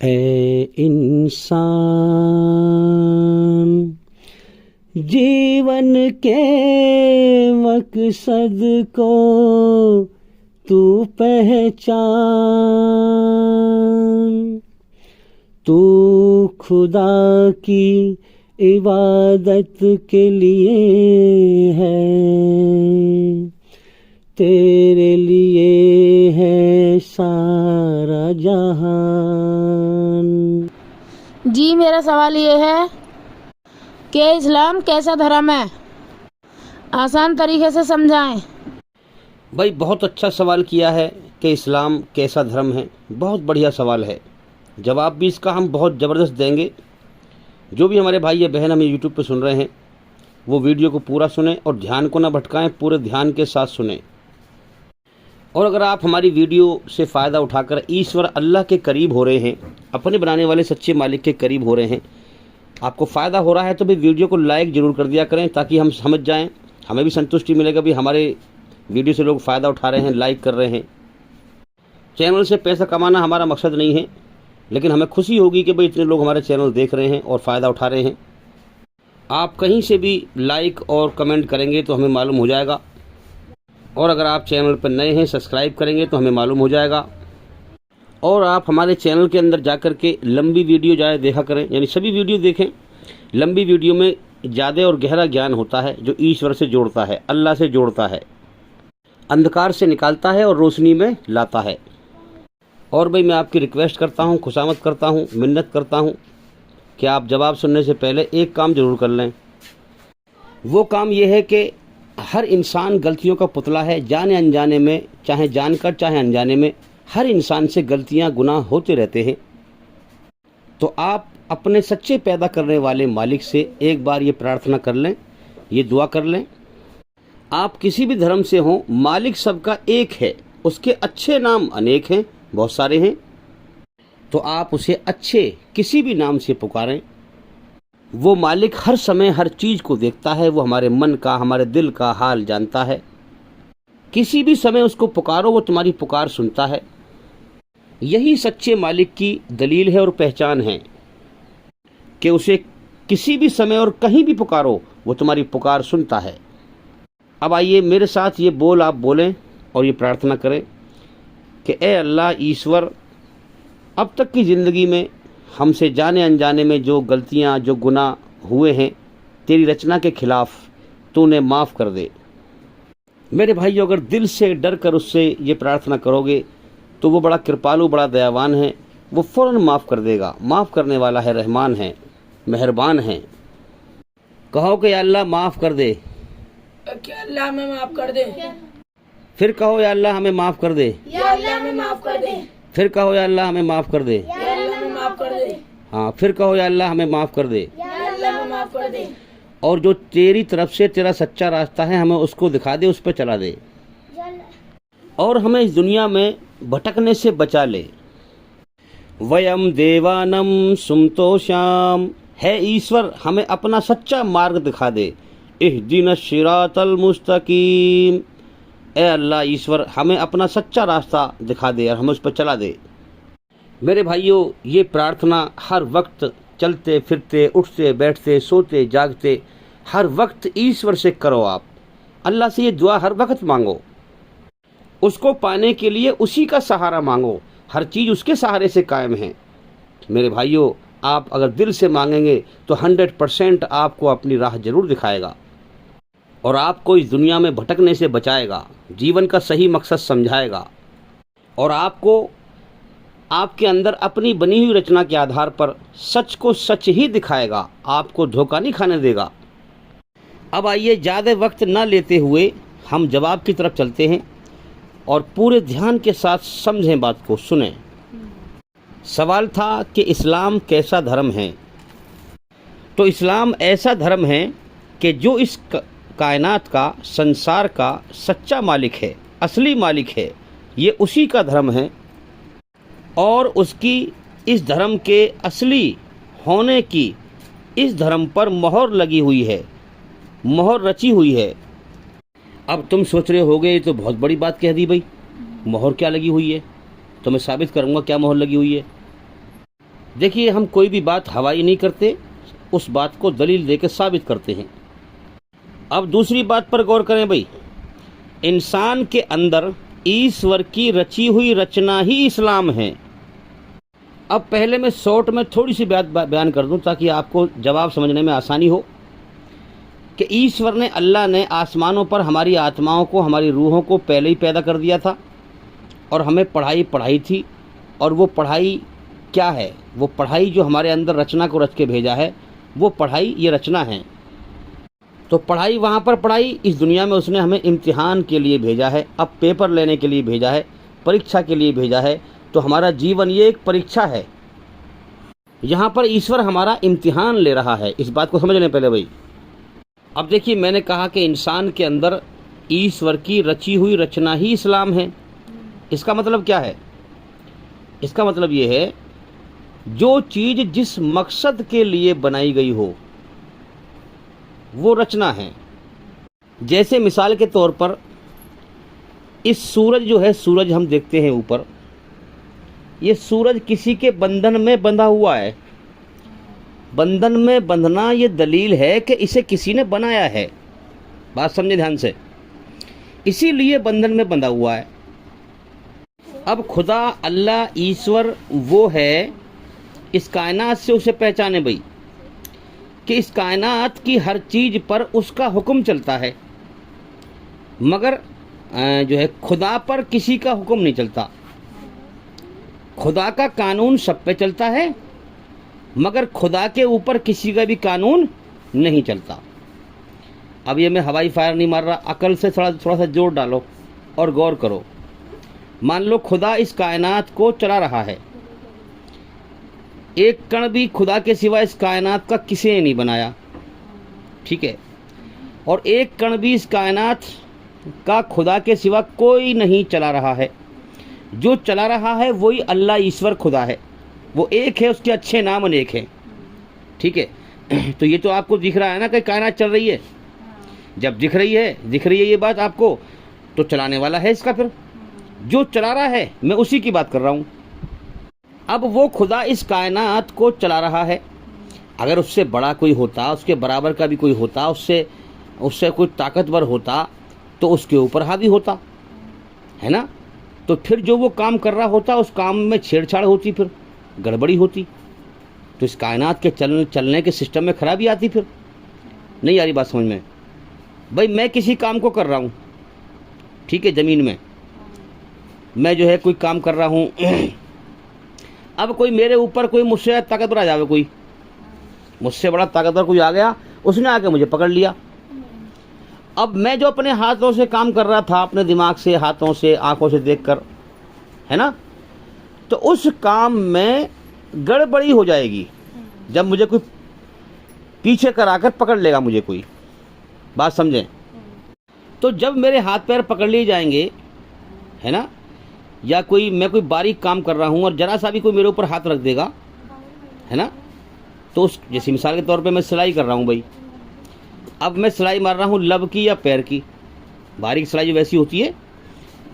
ए इंसान, जीवन के मकसद को तू पहचान। तू खुदा की इबादत के लिए है, तेरे लिए है सारा जहान। जी मेरा सवाल ये है कि इस्लाम कैसा धर्म है, आसान तरीके से समझाएं। भाई बहुत अच्छा सवाल किया है कि इस्लाम कैसा धर्म है। बहुत बढ़िया सवाल है। जवाब भी इसका हम बहुत ज़बरदस्त देंगे। जो भी हमारे भाई या बहन हमें यूट्यूब पे सुन रहे हैं वो वीडियो को पूरा सुने और ध्यान को ना भटकाएं, पूरे ध्यान के साथ सुने। और अगर आप हमारी वीडियो से फ़ायदा उठाकर ईश्वर अल्लाह के करीब हो रहे हैं, अपने बनाने वाले सच्चे मालिक के करीब हो रहे हैं, आपको फ़ायदा हो रहा है तो भी वीडियो को लाइक ज़रूर कर दिया करें ताकि हम समझ जाएं, हमें भी संतुष्टि मिलेगा भी हमारे वीडियो से लोग फ़ायदा उठा रहे हैं, लाइक कर रहे हैं। चैनल से पैसा कमाना हमारा मकसद नहीं है, लेकिन हमें खुशी होगी कि भाई इतने लोग हमारे चैनल देख रहे हैं और फ़ायदा उठा रहे हैं। आप कहीं से भी लाइक और कमेंट करेंगे तो हमें मालूम हो जाएगा, और अगर आप चैनल पर नए हैं सब्सक्राइब करेंगे तो हमें मालूम हो जाएगा। और आप हमारे चैनल के अंदर जाकर के लंबी वीडियो ज़्यादा देखा करें, यानी सभी वीडियो देखें। लंबी वीडियो में ज़्यादा और गहरा ज्ञान होता है जो ईश्वर से जोड़ता है, अल्लाह से जोड़ता है, अंधकार से निकालता है और रोशनी में लाता है। और भाई मैं आपकी रिक्वेस्ट करता हूँ, खुशामद करता हूँ, मिन्नत करता हूँ कि आप जवाब सुनने से पहले एक काम ज़रूर कर लें। वो काम ये है कि हर इंसान गलतियों का पुतला है, जाने अनजाने में, चाहे जानकर चाहे अनजाने में, हर इंसान से गलतियां गुनाह होते रहते हैं। तो आप अपने सच्चे पैदा करने वाले मालिक से एक बार ये प्रार्थना कर लें, ये दुआ कर लें। आप किसी भी धर्म से हों, मालिक सबका एक है, उसके अच्छे नाम अनेक हैं, बहुत सारे हैं। तो आप उसे अच्छे किसी भी नाम से पुकारें। वो मालिक हर समय हर चीज़ को देखता है, वो हमारे मन का, हमारे दिल का हाल जानता है। किसी भी समय उसको पुकारो, वो तुम्हारी पुकार सुनता है। यही सच्चे मालिक की दलील है और पहचान है कि उसे किसी भी समय और कहीं भी पुकारो, वो तुम्हारी पुकार सुनता है। अब आइए मेरे साथ ये बोल आप बोलें और ये प्रार्थना करें कि ए अल्लाह ईश्वर, अब तक की ज़िंदगी में हमसे जाने अनजाने में जो गलतियां, जो गुनाह हुए हैं तेरी रचना के खिलाफ, तूने माफ़ कर दे। मेरे भाइयों, अगर दिल से डर कर उससे ये प्रार्थना करोगे तो वो बड़ा कृपालु, बड़ा दयावान है, वो फ़ौरन माफ़ कर देगा। माफ़ करने वाला है, रहमान है, मेहरबान है। कहो कि या अल्लाह माफ़ कर दे। क्या अल्लाह हमें माफ़ कर दे। फिर कहो या अल्लाह हमें माफ़ कर दे। या अल्लाह हमें माफ़ कर दे। फिर कहो या अल्लाह हमें माफ़ कर दे। या अल्लाह हमें माफ़ कर दे। हाँ, फिर कहो या अल्लाह हमें माफ़ कर दे। या अल्लाह हमें माफ़ कर दे। और जो तेरी तरफ से तेरा सच्चा रास्ता है हमें उसको दिखा दे, उस पर चला दे, और हमें इस दुनिया में भटकने से बचा ले। वयम देवानम सुमतोषाम, है ईश्वर हमें अपना सच्चा मार्ग दिखा दे। इहदिनस सिरातल मुस्तकीम, ए अल्लाह ईश्वर हमें अपना सच्चा रास्ता दिखा दे और हमें उस पर चला दे। मेरे भाइयों, ये प्रार्थना हर वक्त चलते फिरते, उठते बैठते, सोते जागते, हर वक्त ईश्वर से करो। आप अल्लाह से ये दुआ हर वक्त मांगो, उसको पाने के लिए उसी का सहारा मांगो। हर चीज़ उसके सहारे से कायम है। मेरे भाइयों, आप अगर दिल से मांगेंगे तो 100% आपको अपनी राह जरूर दिखाएगा और आपको इस दुनिया में भटकने से बचाएगा, जीवन का सही मकसद समझाएगा, और आपको आपके अंदर अपनी बनी हुई रचना के आधार पर सच को सच ही दिखाएगा, आपको धोखा नहीं खाने देगा। अब आइए ज़्यादा वक्त ना लेते हुए हम जवाब की तरफ चलते हैं और पूरे ध्यान के साथ समझें, बात को सुनें। सवाल था कि इस्लाम कैसा धर्म है। तो इस्लाम ऐसा धर्म है कि जो इस कायनात का, संसार का सच्चा मालिक है, असली मालिक है, ये उसी का धर्म है। और उसकी इस धर्म के असली होने की इस धर्म पर मोहर लगी हुई है, मोहर रची हुई है। अब तुम सोच रहे होगे ये तो बहुत बड़ी बात कह दी भाई, मोहर क्या लगी हुई है? तो मैं साबित करूंगा क्या मोहर लगी हुई है। देखिए, हम कोई भी बात हवाई नहीं करते, उस बात को दलील देकर साबित करते हैं। अब दूसरी बात पर गौर करें भाई, इंसान के अंदर ईश्वर की रची हुई रचना ही इस्लाम है। अब पहले मैं शॉर्ट में थोड़ी सी बात बयान कर दूं ताकि आपको जवाब समझने में आसानी हो कि ईश्वर ने, अल्लाह ने आसमानों पर हमारी आत्माओं को, हमारी रूहों को पहले ही पैदा कर दिया था और हमें पढ़ाई थी। और वो पढ़ाई क्या है? वो पढ़ाई जो हमारे अंदर रचना को रच के भेजा है, वो पढ़ाई, ये रचना है। तो पढ़ाई वहाँ पर पढ़ाई, इस दुनिया में उसने हमें इम्तिहान के लिए भेजा है, अब पेपर लेने के लिए भेजा है, परीक्षा के लिए भेजा है। तो हमारा जीवन ये एक परीक्षा है, यहाँ पर ईश्वर हमारा इम्तिहान ले रहा है। इस बात को समझ लें पहले भाई। अब देखिए, मैंने कहा कि इंसान के अंदर ईश्वर की रची हुई रचना ही इस्लाम है। इसका मतलब क्या है? इसका मतलब ये है, जो चीज़ जिस मकसद के लिए बनाई गई हो वो रचना है। जैसे मिसाल के तौर पर इस सूरज जो है, सूरज हम देखते हैं ऊपर, ये सूरज किसी के बंधन में बंधा हुआ है। बंधन में बंधना ये दलील है कि इसे किसी ने बनाया है। बात समझे ध्यान से, इसीलिए बंधन में बंधा हुआ है। अब खुदा, अल्लाह, ईश्वर वो है, इस कायनात से उसे पहचाने भाई कि इस कायनात की हर चीज़ पर उसका हुक्म चलता है, मगर जो है खुदा पर किसी का हुक्म नहीं चलता। खुदा का कानून सब पे चलता है, मगर खुदा के ऊपर किसी का भी कानून नहीं चलता। अब ये मैं हवाई फायर नहीं मार रहा, अकल से थोड़ा सा जोर डालो और गौर करो। मान लो खुदा इस कायनात को चला रहा है, एक कण भी खुदा के सिवा इस कायनात का किसी ने नहीं बनाया, ठीक है? और एक कण भी इस कायनात का खुदा के सिवा कोई नहीं चला रहा है। जो चला रहा है वही अल्लाह, ईश्वर, खुदा है। वो एक है, उसके अच्छे नाम अनेक हैं, ठीक है? तो ये तो आपको दिख रहा है ना कि कायनात चल रही है। जब दिख रही है ये बात आपको, तो चलाने वाला है इसका। फिर जो चला रहा है, मैं उसी की बात कर रहा हूँ। अब वो खुदा इस कायनात को चला रहा है। अगर उससे बड़ा कोई होता, उसके बराबर का भी कोई होता, उससे कोई ताकतवर होता, तो उसके ऊपर हावी होता, है ना? तो फिर जो वो काम कर रहा होता, उस काम में छेड़छाड़ होती, फिर गड़बड़ी होती, तो इस कायनात के चलने के सिस्टम में खराबी आती। फिर नहीं आ रही बात समझ में भाई? मैं किसी काम को कर रहा हूँ, ठीक है, ज़मीन में मैं जो है कोई काम कर रहा हूँ। अब कोई मेरे ऊपर, कोई मुझसे ताकतवर आ जावे, कोई मुझसे बड़ा ताकतवर कोई आ गया, उसने आके मुझे पकड़ लिया। अब मैं जो अपने हाथों से काम कर रहा था, अपने दिमाग से, हाथों से, आंखों से देखकर, है ना, तो उस काम में गड़बड़ी हो जाएगी जब मुझे कोई पीछे कराकर पकड़ लेगा, मुझे कोई। बात समझें? तो जब मेरे हाथ पैर पकड़ लिए जाएंगे, है ना, या मैं कोई बारीक काम कर रहा हूँ और जरा सा भी कोई मेरे ऊपर हाथ रख देगा, है ना, तो जैसे मिसाल के तौर पे मैं सिलाई कर रहा हूँ भाई। अब मैं सिलाई मार रहा हूँ लब की या पैर की, बारीक सिलाई जो वैसी होती है,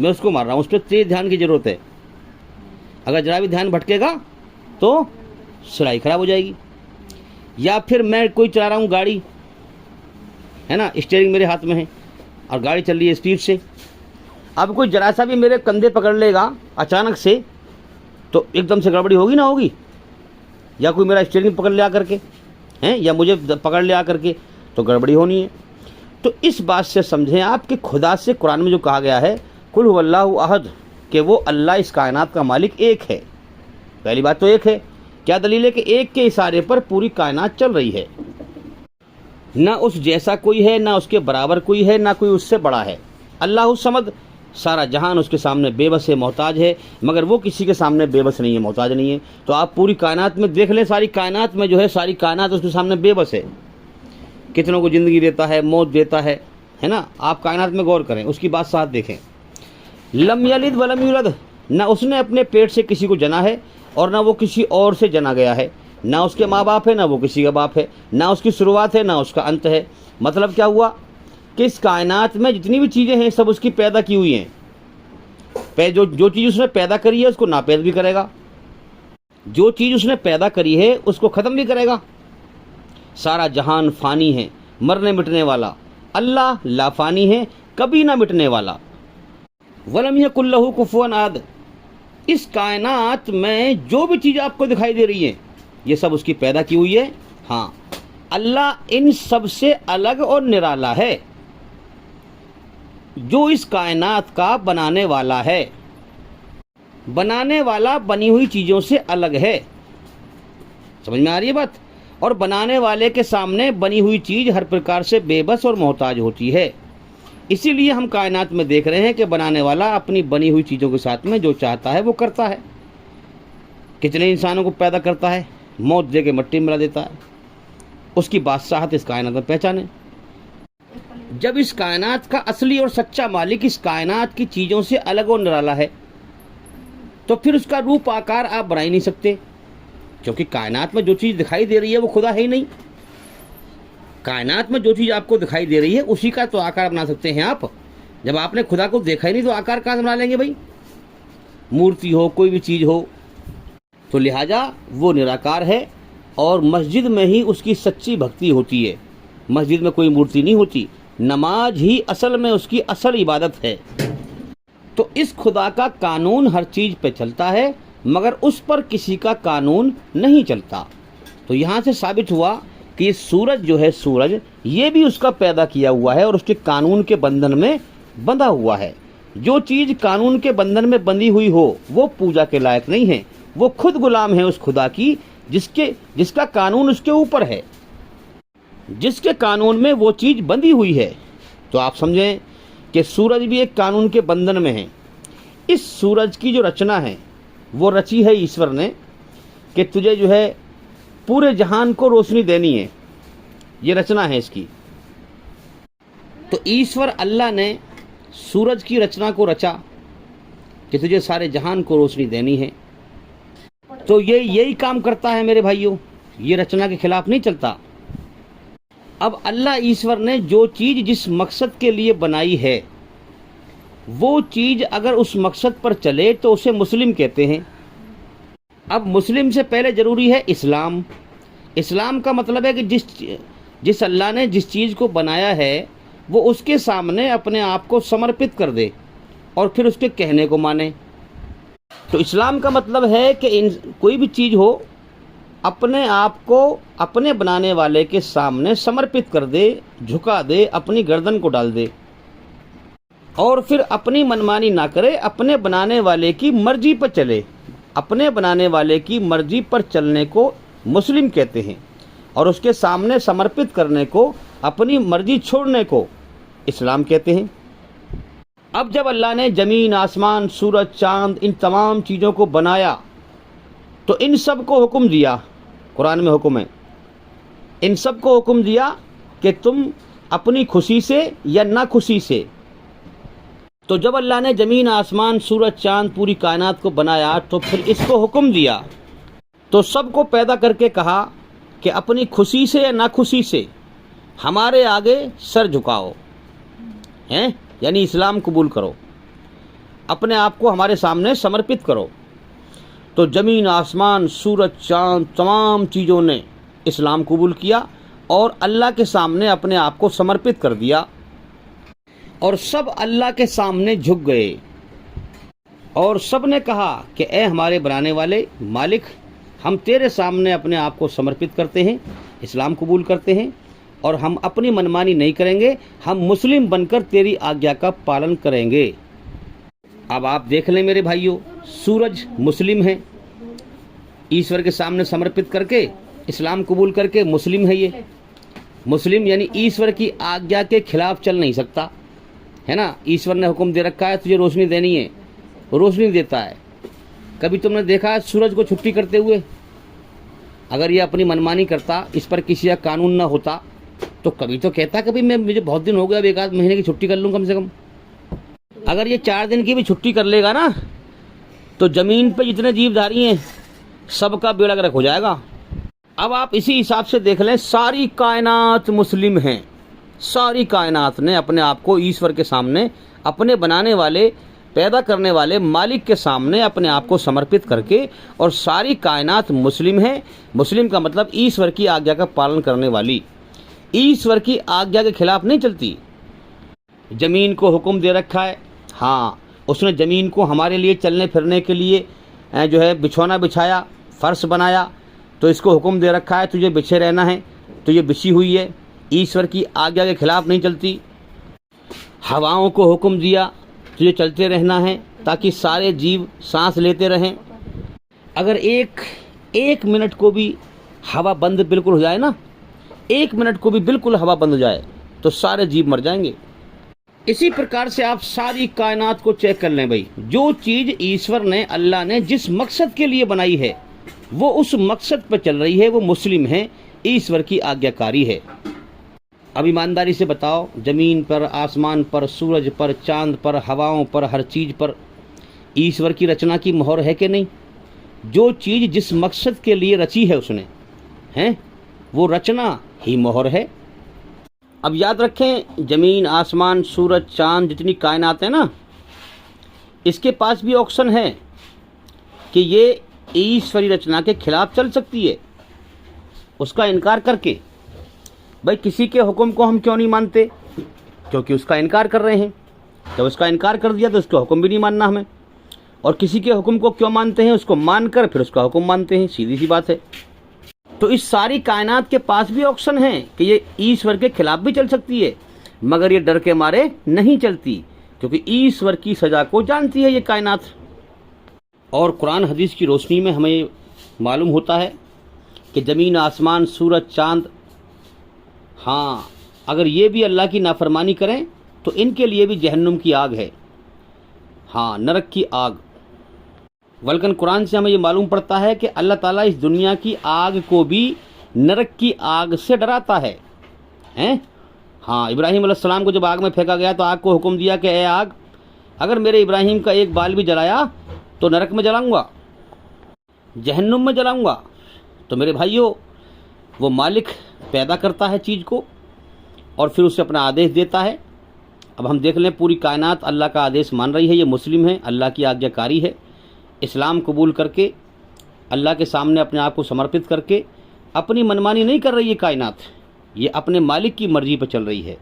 मैं उसको मार रहा हूँ। उस पर तेज ध्यान की ज़रूरत है। अगर जरा भी ध्यान भटकेगा तो सिलाई खराब हो जाएगी। या फिर मैं कोई चला रहा हूँ गाड़ी, है ना, स्टीयरिंग मेरे हाथ में है और गाड़ी चल रही है स्पीड से। अब कोई जरा सा भी मेरे कंधे पकड़ लेगा अचानक से, तो एकदम से गड़बड़ी होगी ना होगी? या कोई मेरा स्टीयरिंग पकड़ ले आ करके, हैं, या मुझे पकड़ ले आ करके, तो गड़बड़ी होनी है। तो इस बात से समझें आप कि खुदा से कुरान में जो कहा गया है, कुल हुवल्लाहु अहद, कि वो अल्लाह इस कायनात का मालिक एक है। पहली बात तो एक है। क्या दलील है कि एक के इशारे पर पूरी कायनात चल रही है। ना उस जैसा कोई है, ना उसके बराबर कोई है, ना कोई उससे बड़ा है। अल्लाहु समद, सारा जहान उसके सामने बेबस है, मोहताज है, मगर वो किसी के सामने बेबस नहीं है, मोहताज नहीं है। तो आप पूरी कायनात में देख लें, सारी कायनात में जो है, सारी कायनात उसके सामने बेबस है। कितनों को ज़िंदगी देता है, मौत देता है ना? आप कायनात में गौर करें, उसकी बात साथ देखें। लम यलिद वलम यूलद, ना उसने अपने पेट से किसी को जना है और ना वो किसी और से जना गया है। ना उसके माँ बाप है, ना वो किसी का बाप है। ना उसकी शुरुआत है, ना उसका अंत है। मतलब क्या हुआ कि इस कायनात में जितनी भी चीज़ें हैं, सब उसकी पैदा की हुई हैं। जो चीज़ उसने पैदा करी है, उसको नापैद भी करेगा। जो चीज़ उसने पैदा करी है उसको ख़त्म भी करेगा। सारा जहान फ़ानी है, मरने मिटने वाला। अल्लाह लाफ़ानी है, कभी ना मिटने वाला। वलम यकुल लहू कुफुवन अहद। इस कायनात में जो भी चीज़ आपको दिखाई दे रही है ये सब उसकी पैदा की हुई है। हाँ, अल्लाह इन सब से अलग और निराला है। जो इस कायनात का बनाने वाला है, बनाने वाला बनी हुई चीज़ों से अलग है। समझ में आ रही है बात? और बनाने वाले के सामने बनी हुई चीज़ हर प्रकार से बेबस और मोहताज होती है। इसीलिए हम कायनात में देख रहे हैं कि बनाने वाला अपनी बनी हुई चीज़ों के साथ में जो चाहता है वो करता है। कितने इंसानों को पैदा करता है, मौत दे के मट्टी में मिला देता है। उसकी बादशाहत इस कायनात में पहचाने। जब इस कायनात का असली और सच्चा मालिक इस कायनात की चीज़ों से अलग और निराला है तो फिर उसका रूप आकार आप बना ही नहीं सकते, क्योंकि कायनात में जो चीज़ दिखाई दे रही है वो खुदा है ही नहीं। कायनात में जो चीज़ आपको दिखाई दे रही है उसी का तो आकार बना सकते हैं आप। जब आपने खुदा को देखा ही नहीं तो आकार कहाँ से बना लेंगे भाई? मूर्ति हो, कोई भी चीज़ हो। तो लिहाजा वो निराकार है और मस्जिद में ही उसकी सच्ची भक्ति होती है। मस्जिद में कोई मूर्ति नहीं होती। नमाज ही असल में उसकी असल इबादत है। तो इस खुदा का कानून हर चीज़ पे चलता है, मगर उस पर किसी का कानून नहीं चलता। तो यहाँ से साबित हुआ कि ये सूरज जो है, सूरज ये भी उसका पैदा किया हुआ है और उसके कानून के बंधन में बंधा हुआ है। जो चीज़ कानून के बंधन में बंधी हुई हो वो पूजा के लायक नहीं है। वो खुद गुलाम है उस खुदा की जिसका कानून उसके ऊपर है, जिसके कानून में वो चीज़ बंधी हुई है। तो आप समझें कि सूरज भी एक कानून के बंधन में है। इस सूरज की जो रचना है वो रची है ईश्वर ने कि तुझे जो है पूरे जहान को रोशनी देनी है। ये रचना है इसकी। तो ईश्वर अल्लाह ने सूरज की रचना को रचा कि तुझे सारे जहान को रोशनी देनी है। तो ये यही काम करता है मेरे भाइयों, ये रचना के खिलाफ नहीं चलता। अब अल्लाह ईश्वर ने जो चीज़ जिस मकसद के लिए बनाई है वो चीज़ अगर उस मकसद पर चले तो उसे मुस्लिम कहते हैं। अब मुस्लिम से पहले ज़रूरी है इस्लाम। इस्लाम का मतलब है कि जिस अल्लाह ने जिस चीज़ को बनाया है वो उसके सामने अपने आप को समर्पित कर दे और फिर उसके कहने को माने। तो इस्लाम का मतलब है कि कोई भी चीज़ हो अपने आप को अपने बनाने वाले के सामने समर्पित कर दे, झुका दे, अपनी गर्दन को डाल दे और फिर अपनी मनमानी ना करे, अपने बनाने वाले की मर्जी पर चले। अपने बनाने वाले की मर्जी पर चलने को मुस्लिम कहते हैं और उसके सामने समर्पित करने को, अपनी मर्जी छोड़ने को इस्लाम कहते हैं। अब जब अल्लाह ने ज़मीन, आसमान, सूरज, चांद, इन तमाम चीज़ों को बनाया तो इन सब को हुक्म दिया, कुरान में हुक्म है, इन सब को हुक्म दिया कि तुम अपनी खुशी से या ना खुशी से। तो जब अल्लाह ने ज़मीन, आसमान, सूरज, चांद, पूरी कायनात को बनाया तो फिर इसको हुक्म दिया, तो सबको पैदा करके कहा कि अपनी खुशी से या ना खुशी से हमारे आगे सर झुकाओ, हैं, यानी इस्लाम कबूल करो, अपने आप को हमारे सामने समर्पित करो। तो ज़मीन, आसमान, सूरज, चांद, तमाम चीज़ों ने इस्लाम कबूल किया और अल्लाह के सामने अपने आप को समर्पित कर दिया और सब अल्लाह के सामने झुक गए और सब ने कहा कि ए हमारे बनाने वाले मालिक, हम तेरे सामने अपने आप को समर्पित करते हैं, इस्लाम कबूल करते हैं और हम अपनी मनमानी नहीं करेंगे, हम मुस्लिम बनकर तेरी आज्ञा का पालन करेंगे। अब आप देख लें मेरे भाइयों, सूरज मुस्लिम है, ईश्वर के सामने समर्पित करके इस्लाम कबूल करके मुस्लिम है। ये मुस्लिम यानी ईश्वर की आज्ञा के खिलाफ चल नहीं सकता, है ना। ईश्वर ने हुक्म दे रखा है तुझे रोशनी देनी है, रोशनी देता है। कभी तुमने देखा है सूरज को छुट्टी करते हुए? अगर ये अपनी मनमानी करता, इस पर किसी का कानून ना होता तो कभी तो कहता कभी मुझे बहुत दिन हो गया, अब एक आध महीने की छुट्टी कर लूँ कम से कम। अगर ये 4 दिन की भी छुट्टी कर लेगा ना तो ज़मीन पे जितने जीवधारी हैं सबका बेड़ा गर्क हो जाएगा। अब आप इसी हिसाब से देख लें, सारी कायनात मुस्लिम हैं। सारी कायनात ने अपने आप को ईश्वर के सामने, अपने बनाने वाले पैदा करने वाले मालिक के सामने अपने आप को समर्पित करके, और सारी कायनात मुस्लिम है। मुस्लिम का मतलब ईश्वर की आज्ञा का पालन करने वाली, ईश्वर की आज्ञा के खिलाफ नहीं चलती। ज़मीन को हुक्म दे रखा है, हाँ, उसने ज़मीन को हमारे लिए चलने फिरने के लिए जो है बिछौना बिछाया, फर्श बनाया, तो इसको हुक्म दे रखा है तुझे बिछे रहना है, तो ये बिछी हुई है, ईश्वर की आज्ञा के खिलाफ नहीं चलती। हवाओं को हुक्म दिया तुझे चलते रहना है ताकि सारे जीव सांस लेते रहें। अगर एक मिनट को भी हवा बंद बिल्कुल हो जाए ना, 1 मिनट को भी बिल्कुल हवा बंद हो जाए तो सारे जीव मर जाएंगे। इसी प्रकार से आप सारी कायनात को चेक कर लें भाई, जो चीज़ ईश्वर ने, अल्लाह ने जिस मकसद के लिए बनाई है वो उस मकसद पर चल रही है, वो मुस्लिम है, ईश्वर की आज्ञाकारी है। अब ईमानदारी से बताओ, ज़मीन पर, आसमान पर, सूरज पर, चांद पर, हवाओं पर, हर चीज़ पर ईश्वर की रचना की मोहर है कि नहीं? जो चीज़ जिस मकसद के लिए रची है उसने, हैं, वो रचना ही मोहर है। अब याद रखें, ज़मीन, आसमान, सूरज, चांद, जितनी कायनात है ना, इसके पास भी ऑप्शन है कि ये ईश्वरी रचना के खिलाफ चल सकती है, उसका इनकार करके। भाई किसी के हुक्म को हम क्यों नहीं मानते? क्योंकि उसका इनकार कर रहे हैं। जब उसका इनकार कर दिया तो उसका हुक्म भी नहीं मानना हमें। और किसी के हुक्म को क्यों मानते हैं? उसको मानकर फिर उसका हुक्म मानते हैं, सीधी सी बात है। तो इस सारी कायनात के पास भी ऑप्शन है कि ये ईश्वर के खिलाफ भी चल सकती है, मगर ये डर के मारे नहीं चलती, क्योंकि ईश्वर की सज़ा को जानती है ये कायनात। और कुरान हदीस की रोशनी में हमें मालूम होता है कि ज़मीन, आसमान, सूरज, चांद, हाँ, अगर ये भी अल्लाह की नाफरमानी करें तो इनके लिए भी जहन्नुम की आग है, हाँ, नरक की आग। वल्कन कुरान से हमें ये मालूम पड़ता है कि अल्लाह ताला इस दुनिया की आग को भी नरक की आग से डराता है, हैं? हाँ, इब्राहीम अलैहिस्सलाम को जब आग में फेंका गया तो आग को हुक्म दिया कि ए आग, अगर मेरे इब्राहीम का एक बाल भी जलाया तो नरक में जलाऊंगा, जहन्नुम में जलाऊंगा। तो मेरे भाइयों, वो मालिक पैदा करता है चीज़ को और फिर उसे अपना आदेश देता है। अब हम देख लें, पूरी कायनात अल्लाह का आदेश मान रही है, ये मुस्लिम है, अल्लाह की आज्ञाकारी है, इस्लाम कबूल करके अल्लाह के सामने अपने आप को समर्पित करके अपनी मनमानी नहीं कर रही है कायनात, ये अपने मालिक की मर्ज़ी पर चल रही है।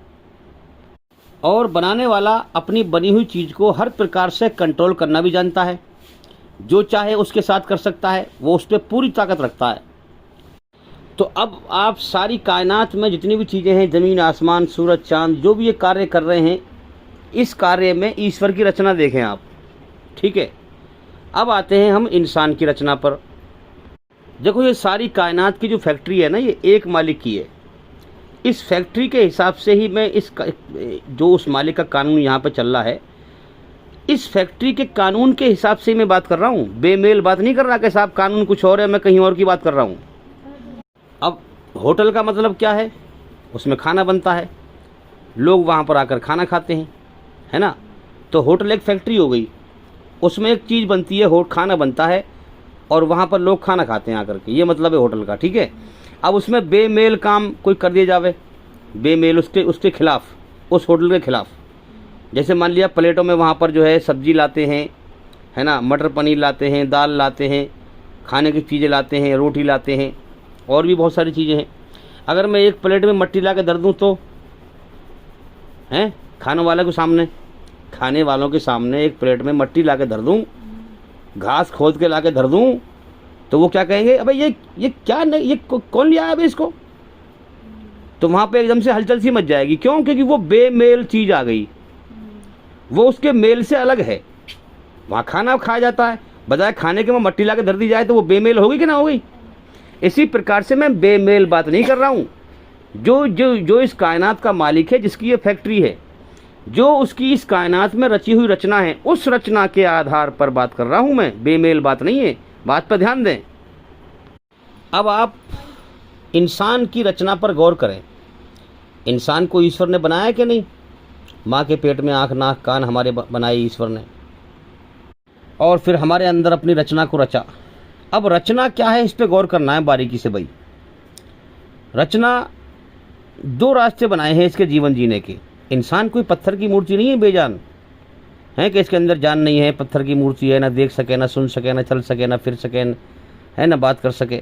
और बनाने वाला अपनी बनी हुई चीज़ को हर प्रकार से कंट्रोल करना भी जानता है, जो चाहे उसके साथ कर सकता है, वो उस पर पूरी ताकत रखता है। तो अब आप सारी कायनात में जितनी भी चीज़ें हैं, ज़मीन, आसमान, सूरज, चांद, जो भी ये कार्य कर रहे हैं, इस कार्य में ईश्वर की रचना देखें आप, ठीक है। अब आते हैं हम इंसान की रचना पर। देखो, ये सारी कायनात की जो फैक्ट्री है ना, ये एक मालिक की है। इस फैक्ट्री के हिसाब से ही मैं जो उस मालिक का कानून यहाँ पर चल रहा है, इस फैक्ट्री के कानून के हिसाब से मैं बात कर रहा हूँ, बेमेल बात नहीं कर रहा कि साहब कानून कुछ और है, मैं कहीं और की बात कर रहा हूँ। अब होटल का मतलब क्या है? उसमें खाना बनता है, लोग वहाँ पर आकर खाना खाते हैं, है ना। तो होटल एक फैक्ट्री हो गई, उसमें एक चीज़ बनती है, खाना बनता है और वहाँ पर लोग खाना खाते हैं आकर के, ये मतलब है होटल का, ठीक है। अब उसमें बेमेल काम कोई कर दिया जावे, बेमेल उसके खिलाफ, उस होटल के खिलाफ, जैसे मान लिया प्लेटों में वहाँ पर जो है सब्जी लाते हैं, है ना, मटर पनीर लाते हैं, दाल लाते हैं, खाने की चीज़ें लाते हैं, रोटी लाते हैं, और भी बहुत सारी चीज़ें हैं। अगर मैं एक प्लेट में मट्टी ला के धर दूँ तो हैं, खाने वालों के सामने एक प्लेट में मट्टी ला के धर दूँ, घास खोद के ला के धर दूँ, तो वो क्या कहेंगे, अबे ये क्या नहीं, ये कौन लिया है अबे इसको? तो वहाँ पे एकदम से हलचल सी मच जाएगी। क्यों? क्योंकि वो बेमेल चीज़ आ गई, वो उसके मेल से अलग है। वहाँ खाना खाया जाता है, बजाय खाने के में मट्टी ला के धर दी जाए तो वो बेमेल होगी कि ना होगी? इसी प्रकार से मैं बेमेल बात नहीं कर रहा हूँ। जो इस कायनात का मालिक है, जिसकी ये फैक्ट्री है, जो उसकी इस कायनात में रची हुई रचना है, उस रचना के आधार पर बात कर रहा हूँ मैं, बेमेल बात नहीं है। बात पर ध्यान दें। अब आप इंसान की रचना पर गौर करें। इंसान को ईश्वर ने बनाया कि नहीं? माँ के पेट में आँख, नाक, कान हमारे बनाए ईश्वर ने, और फिर हमारे अंदर अपनी रचना को रचा। अब रचना क्या है, इस पे गौर करना है बारीकी से भाई। रचना, दो रास्ते बनाए हैं इसके जीवन जीने के। इंसान कोई पत्थर की मूर्ति नहीं है बेजान, हैं कि इसके अंदर जान नहीं है, पत्थर की मूर्ति है, ना देख सके, ना सुन सके, ना चल सके, ना फिर सके, है ना बात कर सके।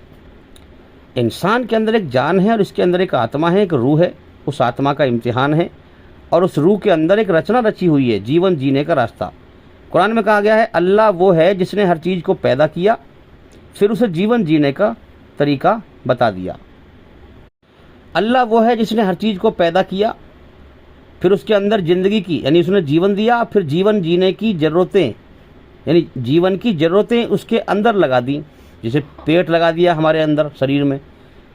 इंसान के अंदर एक जान है और इसके अंदर एक आत्मा है, एक रूह है। उस आत्मा का इम्तिहान है और उस रूह के अंदर एक रचना रची हुई है, जीवन जीने का रास्ता। कुरान में कहा गया है अल्लाह वो है जिसने हर चीज़ को पैदा किया, फिर उसे जीवन जीने का तरीका बता दिया। अल्लाह वो है जिसने हर चीज़ को पैदा किया, फिर उसके अंदर ज़िंदगी की, यानी उसने जीवन दिया, फिर जीवन जीने की ज़रूरतें, यानी जीवन की ज़रूरतें उसके अंदर लगा दी। जैसे पेट लगा दिया हमारे अंदर शरीर में,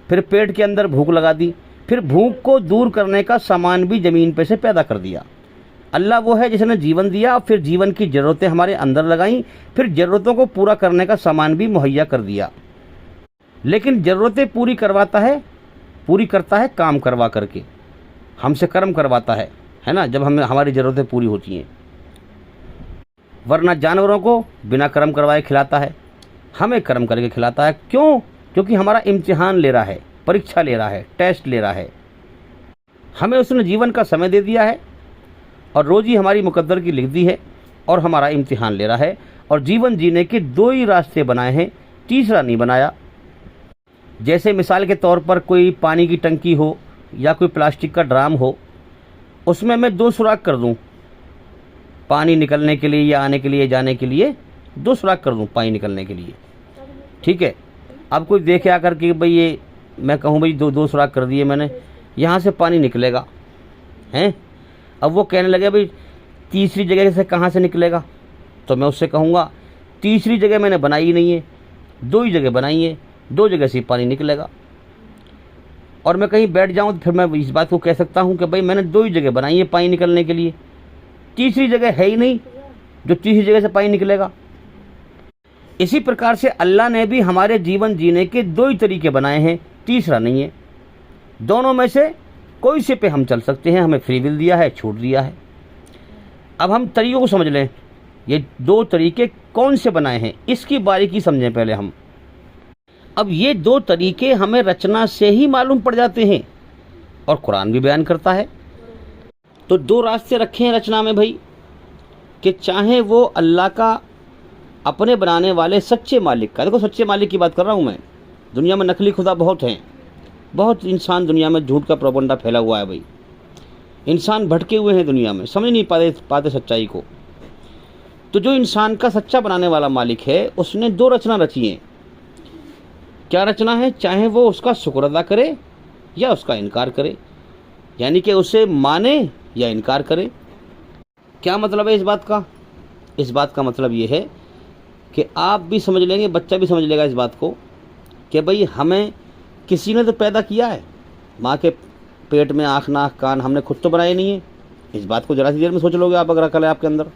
फिर पेट के अंदर भूख लगा दी, फिर भूख को दूर करने का सामान भी ज़मीन पे से पैदा कर दिया। अल्लाह वो है जिसने जीवन दिया, फिर जीवन की ज़रूरतें हमारे अंदर लगाई, फिर ज़रूरतों को पूरा करने का सामान भी मुहैया कर दिया। लेकिन ज़रूरतें पूरी करता है काम करवा करके, हमसे कर्म करवाता है ना, जब हमें हमारी ज़रूरतें पूरी होती हैं। वरना जानवरों को बिना कर्म करवाए खिलाता है, हमें कर्म करके खिलाता है। क्यों? क्योंकि हमारा इम्तिहान ले रहा है, परीक्षा ले रहा है, टेस्ट ले रहा है। हमें उसने जीवन का समय दे दिया है और रोज़ी हमारी मुकद्दर की लिख दी है और हमारा इम्तिहान ले रहा है। और जीवन जीने के 2 ही रास्ते बनाए हैं, तीसरा नहीं बनाया। जैसे मिसाल के तौर पर कोई पानी की टंकी हो या कोई प्लास्टिक का ड्राम हो, उसमें मैं 2 सुराख कर दूं पानी निकलने के लिए या आने के लिए, जाने के लिए 2 सुराख कर दूं पानी निकलने के लिए, ठीक है। अब कोई देखे आकर के भाई ये, मैं कहूँ भाई 2 सुराख कर दिए मैंने, यहाँ से पानी निकलेगा, हैं। अब वो कहने लगे भाई तीसरी जगह से कहाँ से निकलेगा, तो मैं उससे कहूँगा तीसरी जगह मैंने बनाई ही नहीं है, 2 ही जगह बनाई है, 2 जगह से पानी निकलेगा। और मैं कहीं बैठ जाऊँ तो फिर मैं इस बात को कह सकता हूँ कि भाई मैंने 2 ही जगह बनाई है पानी निकलने के लिए, तीसरी जगह है ही नहीं जो तीसरी जगह से पानी निकलेगा। इसी प्रकार से अल्लाह ने भी हमारे जीवन जीने के 2 ही तरीके बनाए हैं, तीसरा नहीं है। दोनों में से कोई से पे हम चल सकते हैं, हमें फ्री विल दिया है, छूट दिया है। अब हम तरीकों को समझ लें, ये 2 तरीके कौन से बनाए हैं इसकी बारीकी समझें पहले हम। अब ये 2 तरीके हमें रचना से ही मालूम पड़ जाते हैं और कुरान भी बयान करता है। तो 2 रास्ते रखे हैं रचना में भाई, कि चाहे वो अल्लाह का अपने बनाने वाले सच्चे मालिक का, देखो सच्चे मालिक की बात कर रहा हूँ मैं, दुनिया में नकली खुदा बहुत हैं, बहुत इंसान दुनिया में झूठ का प्रोपगंडा फैला हुआ है भाई। इंसान भटके हुए हैं दुनिया में, समझ नहीं पाते सच्चाई को। तो जो इंसान का सच्चा बनाने वाला मालिक है उसने 2 रचना रची हैं। क्या रचना है? चाहे वो उसका शुक्र अदा करे या उसका इनकार करे, यानी कि उसे माने या इनकार करे। क्या मतलब है इस बात का? इस बात का मतलब ये है कि आप भी समझ लेंगे, बच्चा भी समझ लेगा इस बात को, कि भाई हमें किसी ने तो पैदा किया है, माँ के पेट में आँख नाक कान हमने खुद तो बनाए नहीं है। इस बात को ज़रा सी देर में सोच लोगे आप, अगर अकल है आपके अंदर।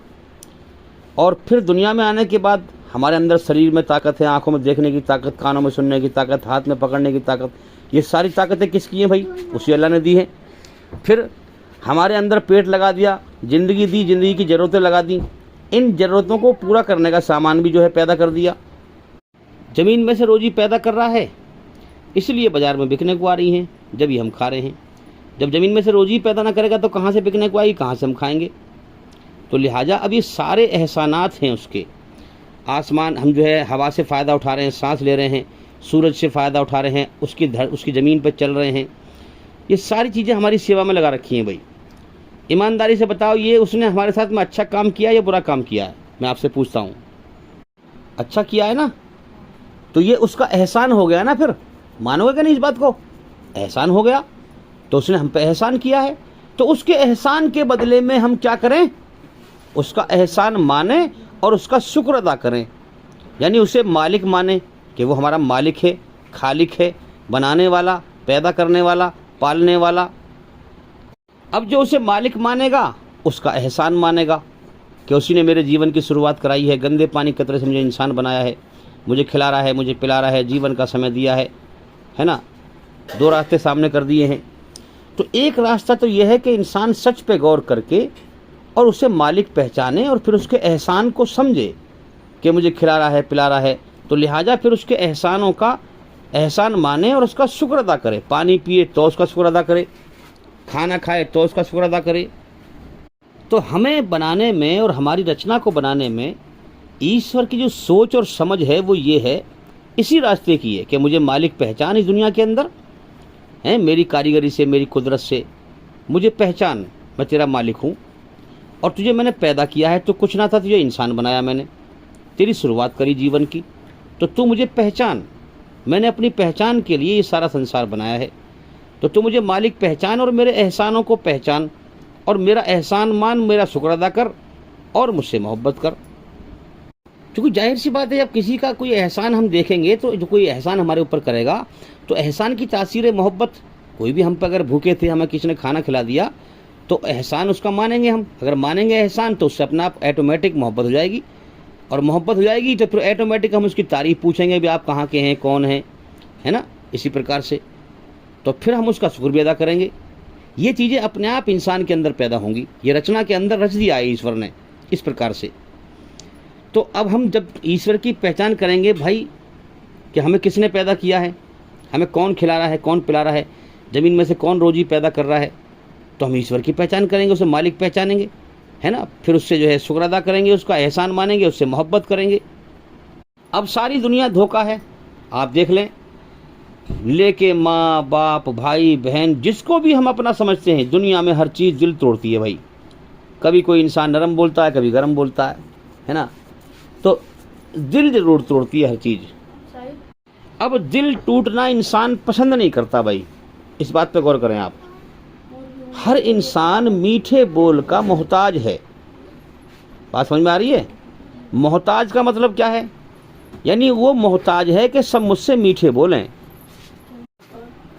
और फिर दुनिया में आने के बाद हमारे अंदर शरीर में ताकत है, आंखों में देखने की ताकत, कानों में सुनने की ताकत, हाथ में पकड़ने की ताकत, ये सारी ताकतें किसकी हैं भाई? उसी अल्लाह ने दी है। फिर हमारे अंदर पेट लगा दिया, ज़िंदगी दी, ज़िंदगी की ज़रूरतें लगा दी, इन ज़रूरतों को पूरा करने का सामान भी जो है पैदा कर दिया। ज़मीन में से रोज़ी पैदा कर रहा है, इसलिए बाज़ार में बिकने को आ रही हैं, जब ये हम खा रहे हैं। जब ज़मीन में से रोज़ी पैदा ना करेगा तो कहाँ से बिकने को आएगी, कहाँ से हम खाएंगे? तो लिहाजा अब ये सारे एहसानात हैं उसके। आसमान, हम जो है हवा से फ़ायदा उठा रहे हैं, सांस ले रहे हैं, सूरज से फ़ायदा उठा रहे हैं, उसकी ज़मीन पर चल रहे हैं, ये सारी चीज़ें हमारी सेवा में लगा रखी हैं भाई। ईमानदारी से बताओ, ये उसने हमारे साथ में अच्छा काम किया या बुरा काम किया है? मैं आपसे पूछता हूँ, अच्छा किया है ना, तो ये उसका एहसान हो गया ना। फिर मानोगे क्या नहीं इस बात को? एहसान हो गया, तो उसने हम पे एहसान किया है, तो उसके एहसान के बदले में हम क्या करें? उसका एहसान माने और उसका शुक्र अदा करें, यानी उसे मालिक माने कि वो हमारा मालिक है, खालिक है, बनाने वाला, पैदा करने वाला, पालने वाला। अब जो उसे मालिक मानेगा उसका एहसान मानेगा कि उसी ने मेरे जीवन की शुरुआत कराई है, गंदे पानी कतरे से मुझे इंसान बनाया है, मुझे खिला रहा है, मुझे पिला रहा है, जीवन का समय दिया है ना। 2 रास्ते सामने कर दिए हैं। तो एक रास्ता तो यह है कि इंसान सच पे गौर करके और उसे मालिक पहचाने और फिर उसके एहसान को समझे कि मुझे खिला रहा है, पिला रहा है, तो लिहाजा फिर उसके एहसानों का एहसान माने और उसका शुक्र अदा करे। पानी पिए तो उसका शुक्र अदा करे, खाना खाए तो उसका शुक्र अदा करे, तो हमें बनाने में और हमारी रचना को बनाने में ईश्वर की जो सोच और समझ है वो ये है, इसी रास्ते की है कि मुझे मालिक पहचान इस दुनिया के अंदर है, मेरी कारीगरी से, मेरी कुदरत से मुझे पहचान, मैं तेरा मालिक हूँ और तुझे मैंने पैदा किया है। तो कुछ ना था, तुझे इंसान बनाया मैंने, तेरी शुरुआत करी जीवन की, तो तू मुझे पहचान, मैंने अपनी पहचान के लिए ये सारा संसार बनाया है। तो तू मुझे मालिक पहचान और मेरे एहसानों को पहचान और मेरा एहसान मान, मेरा शुक्र अदा कर और मुझसे मोहब्बत कर। क्योंकि जाहिर सी बात है, जब किसी का कोई एहसान हम देखेंगे तो जो कोई एहसान हमारे ऊपर करेगा तो एहसान की तासीर मोहब्बत, कोई भी हम पे अगर भूखे थे, हमें किसी ने खाना खिला दिया तो एहसान उसका मानेंगे हम। अगर मानेंगे एहसान तो उससे अपना आप ऑटोमेटिक मोहब्बत हो जाएगी, और मोहब्बत हो जाएगी तो फिर ऑटोमेटिक हम उसकी तारीफ़ पूछेंगे भी आप कहाँ के हैं, कौन हैं, है ना, इसी प्रकार से। तो फिर हम उसका शुक्र भी अदा करेंगे। ये चीज़ें अपने आप इंसान के अंदर पैदा होंगी, ये रचना के अंदर रच दिया है ईश्वर ने इस प्रकार से। तो अब हम जब ईश्वर की पहचान करेंगे भाई कि हमें किसने पैदा किया है, हमें कौन खिला रहा है, कौन पिला रहा है, ज़मीन में से कौन रोजी पैदा कर रहा है, तो हम ईश्वर की पहचान करेंगे, उसे मालिक पहचानेंगे, है ना। फिर उससे जो है शुक्र अदा करेंगे, उसका एहसान मानेंगे, उससे मोहब्बत करेंगे। अब सारी दुनिया धोखा है, आप देख लें, लेके माँ बाप भाई बहन जिसको भी हम अपना समझते हैं, दुनिया में हर चीज़ दिल तोड़ती है भाई। कभी कोई इंसान नरम बोलता है, कभी गरम बोलता है ना, तो दिल जरूर तोड़ती है हर चीज़। अब दिल टूटना इंसान पसंद नहीं करता भाई, इस बात पे गौर करें आप। हर इंसान मीठे बोल का मोहताज है। बात समझ में आ रही है? मोहताज का मतलब क्या है? यानी वो मोहताज है कि सब मुझसे मीठे बोलें,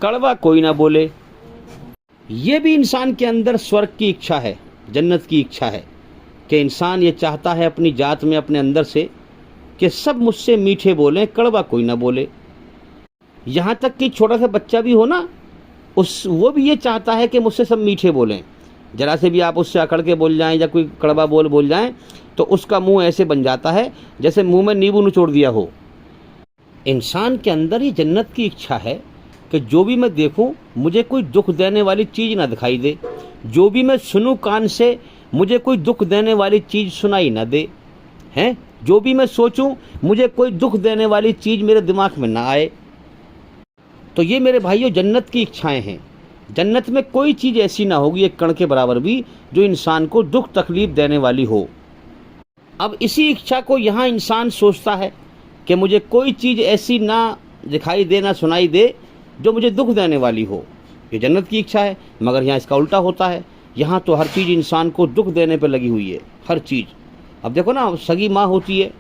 कड़वा कोई ना बोले। ये भी इंसान के अंदर स्वर्ग की इच्छा है, जन्नत की इच्छा है कि इंसान ये चाहता है अपनी जात में, अपने अंदर से, कि सब मुझसे मीठे बोलें, कड़वा कोई ना बोले। यहाँ तक कि छोटा सा बच्चा भी हो ना, वो भी ये चाहता है कि मुझसे सब मीठे बोलें। जरा से भी आप उससे अकड़ के बोल जाएं या कोई कड़वा बोल जाएं तो उसका मुंह ऐसे बन जाता है जैसे मुंह में नींबू निचोड़ दिया हो। इंसान के अंदर ये जन्नत की इच्छा है कि जो भी मैं देखूं मुझे कोई दुख देने वाली चीज़ ना दिखाई दे, जो भी मैं सुनूं कान से मुझे कोई दुख देने वाली चीज़ सुनाई ना दे, हैं, जो भी मैं सोचूं मुझे कोई दुख देने वाली चीज़ मेरे दिमाग में ना आए। तो ये मेरे भाइयों जन्नत की इच्छाएं हैं। जन्नत में कोई चीज़ ऐसी ना होगी एक कण के बराबर भी जो इंसान को दुख तकलीफ देने वाली हो। अब इसी इच्छा को यहाँ इंसान सोचता है कि मुझे कोई चीज़ ऐसी ना दिखाई दे, ना सुनाई दे जो मुझे दुख देने वाली हो। ये जन्नत की इच्छा है, मगर यहाँ इसका उल्टा होता है। यहाँ तो हर चीज़ इंसान को दुख देने पर लगी हुई है, हर चीज़। अब देखो ना, सगी माँ होती है,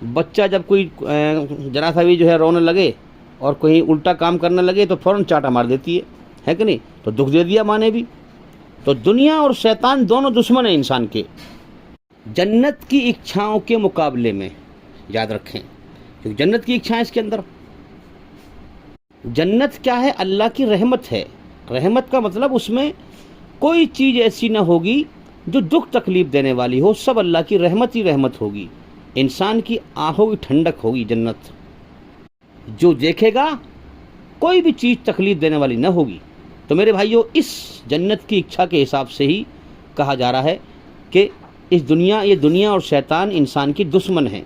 बच्चा जब कोई जरा सा भी जो है रोने लगे और कहीं उल्टा काम करने लगे तो फ़ौरन चाटा मार देती है कि नहीं? तो दुख दे दिया माँ ने भी। तो दुनिया और शैतान दोनों दुश्मन हैं इंसान के। जन्नत की इच्छाओं के मुकाबले में, याद रखें, क्योंकि जन्नत की इच्छाएं इसके अंदर। जन्नत क्या है? अल्लाह की रहमत है। रहमत का मतलब उसमें कोई चीज़ ऐसी ना होगी जो दुख तकलीफ देने वाली हो, सब अल्लाह की रहमत ही रहमत होगी। इंसान की आंखों की ठंडक होगी जन्नत। जो देखेगा कोई भी चीज़ तकलीफ देने वाली न होगी। तो मेरे भाइयों, इस जन्नत की इच्छा के हिसाब से ही कहा जा रहा है कि ये दुनिया और शैतान इंसान की दुश्मन है।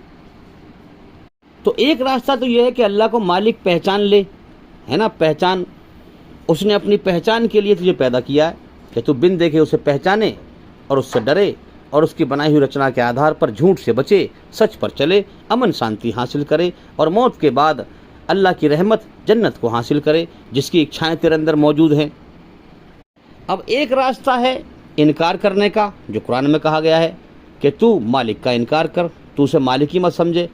तो एक रास्ता तो यह है कि अल्लाह को मालिक पहचान ले, है ना, पहचान। उसने अपनी पहचान के लिए तुझे पैदा किया है कि तू बिन देखे उसे पहचाने और उससे डरे और उसकी बनाई हुई रचना के आधार पर झूठ से बचे, सच पर चले, अमन शांति हासिल करे और मौत के बाद अल्लाह की रहमत जन्नत को हासिल करे, जिसकी इच्छाएं तेरे अंदर मौजूद हैं। अब एक रास्ता है इनकार करने का, जो कुरान में कहा गया है कि तू मालिक का इनकार कर, तू उसे मालिक ही मत समझे,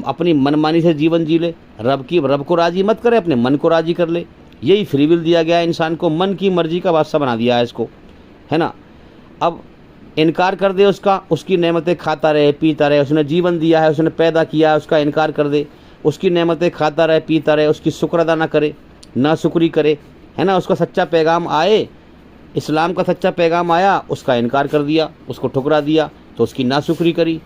अपनी मनमानी से जीवन जी ले, रब को राज़ी मत करे, अपने मन को राज़ी कर ले। यही फ्री विल दिया गया है इंसान को, मन की मर्जी का बादशाह बना दिया है इसको, है ना। अब इनकार कर दे उसकी नेमतें खाता रहे, पीता रहे, उसने जीवन दिया है, उसने पैदा किया है, उसका इनकार कर दे, उसकी नेमतें खाता रहे, पीता रहे, उसकी शुक्र अदा ना करे, ना शुक्री करे, है ना। उसका सच्चा पैगाम आए, इस्लाम का सच्चा पैगाम आया, उसका इनकार कर दिया, उसको ठुकरा दिया, तो उसकी नाशुक्री करी।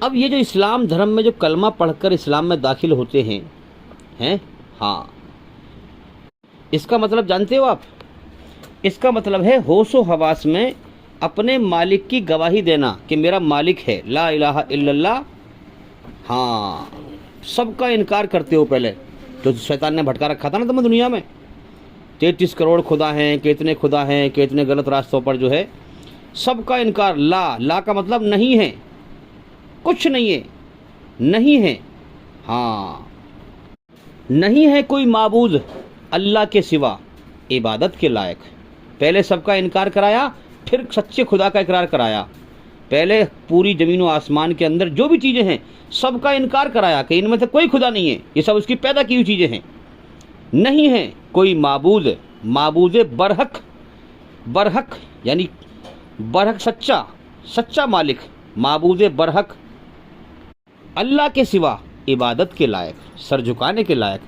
अब ये जो इस्लाम धर्म में जो कलमा पढ़कर इस्लाम में दाखिल होते हैं, हाँ, इसका मतलब जानते हो आप? इसका मतलब है होशो हवास में अपने मालिक की गवाही देना कि मेरा मालिक है, ला इलाहा इल्लल्लाह। हाँ, सबका इनकार करते हो पहले, जो शैतान ने भटका रखा था ना तुम्हें दुनिया में, 33 करोड़ खुदा हैं, कितने खुदा हैं, कितने गलत रास्तों पर जो है, सबका इनकार। ला का मतलब नहीं है, कुछ नहीं है, नहीं है। हाँ, नहीं है कोई माबूद अल्लाह के सिवा इबादत के लायक। पहले सबका इनकार कराया, फिर सच्चे खुदा का इकरार कराया। पहले पूरी ज़मीन व आसमान के अंदर जो भी चीज़ें हैं सबका इनकार कराया कि इनमें से कोई खुदा नहीं है, ये सब उसकी पैदा की हुई चीज़ें हैं। नहीं है कोई माबूद, माबूद बरहक, बरहक यानी बरहक सच्चा, सच्चा मालिक, माबूद बरहक अल्लाह के सिवा इबादत के लायक, सर झुकाने के लायक,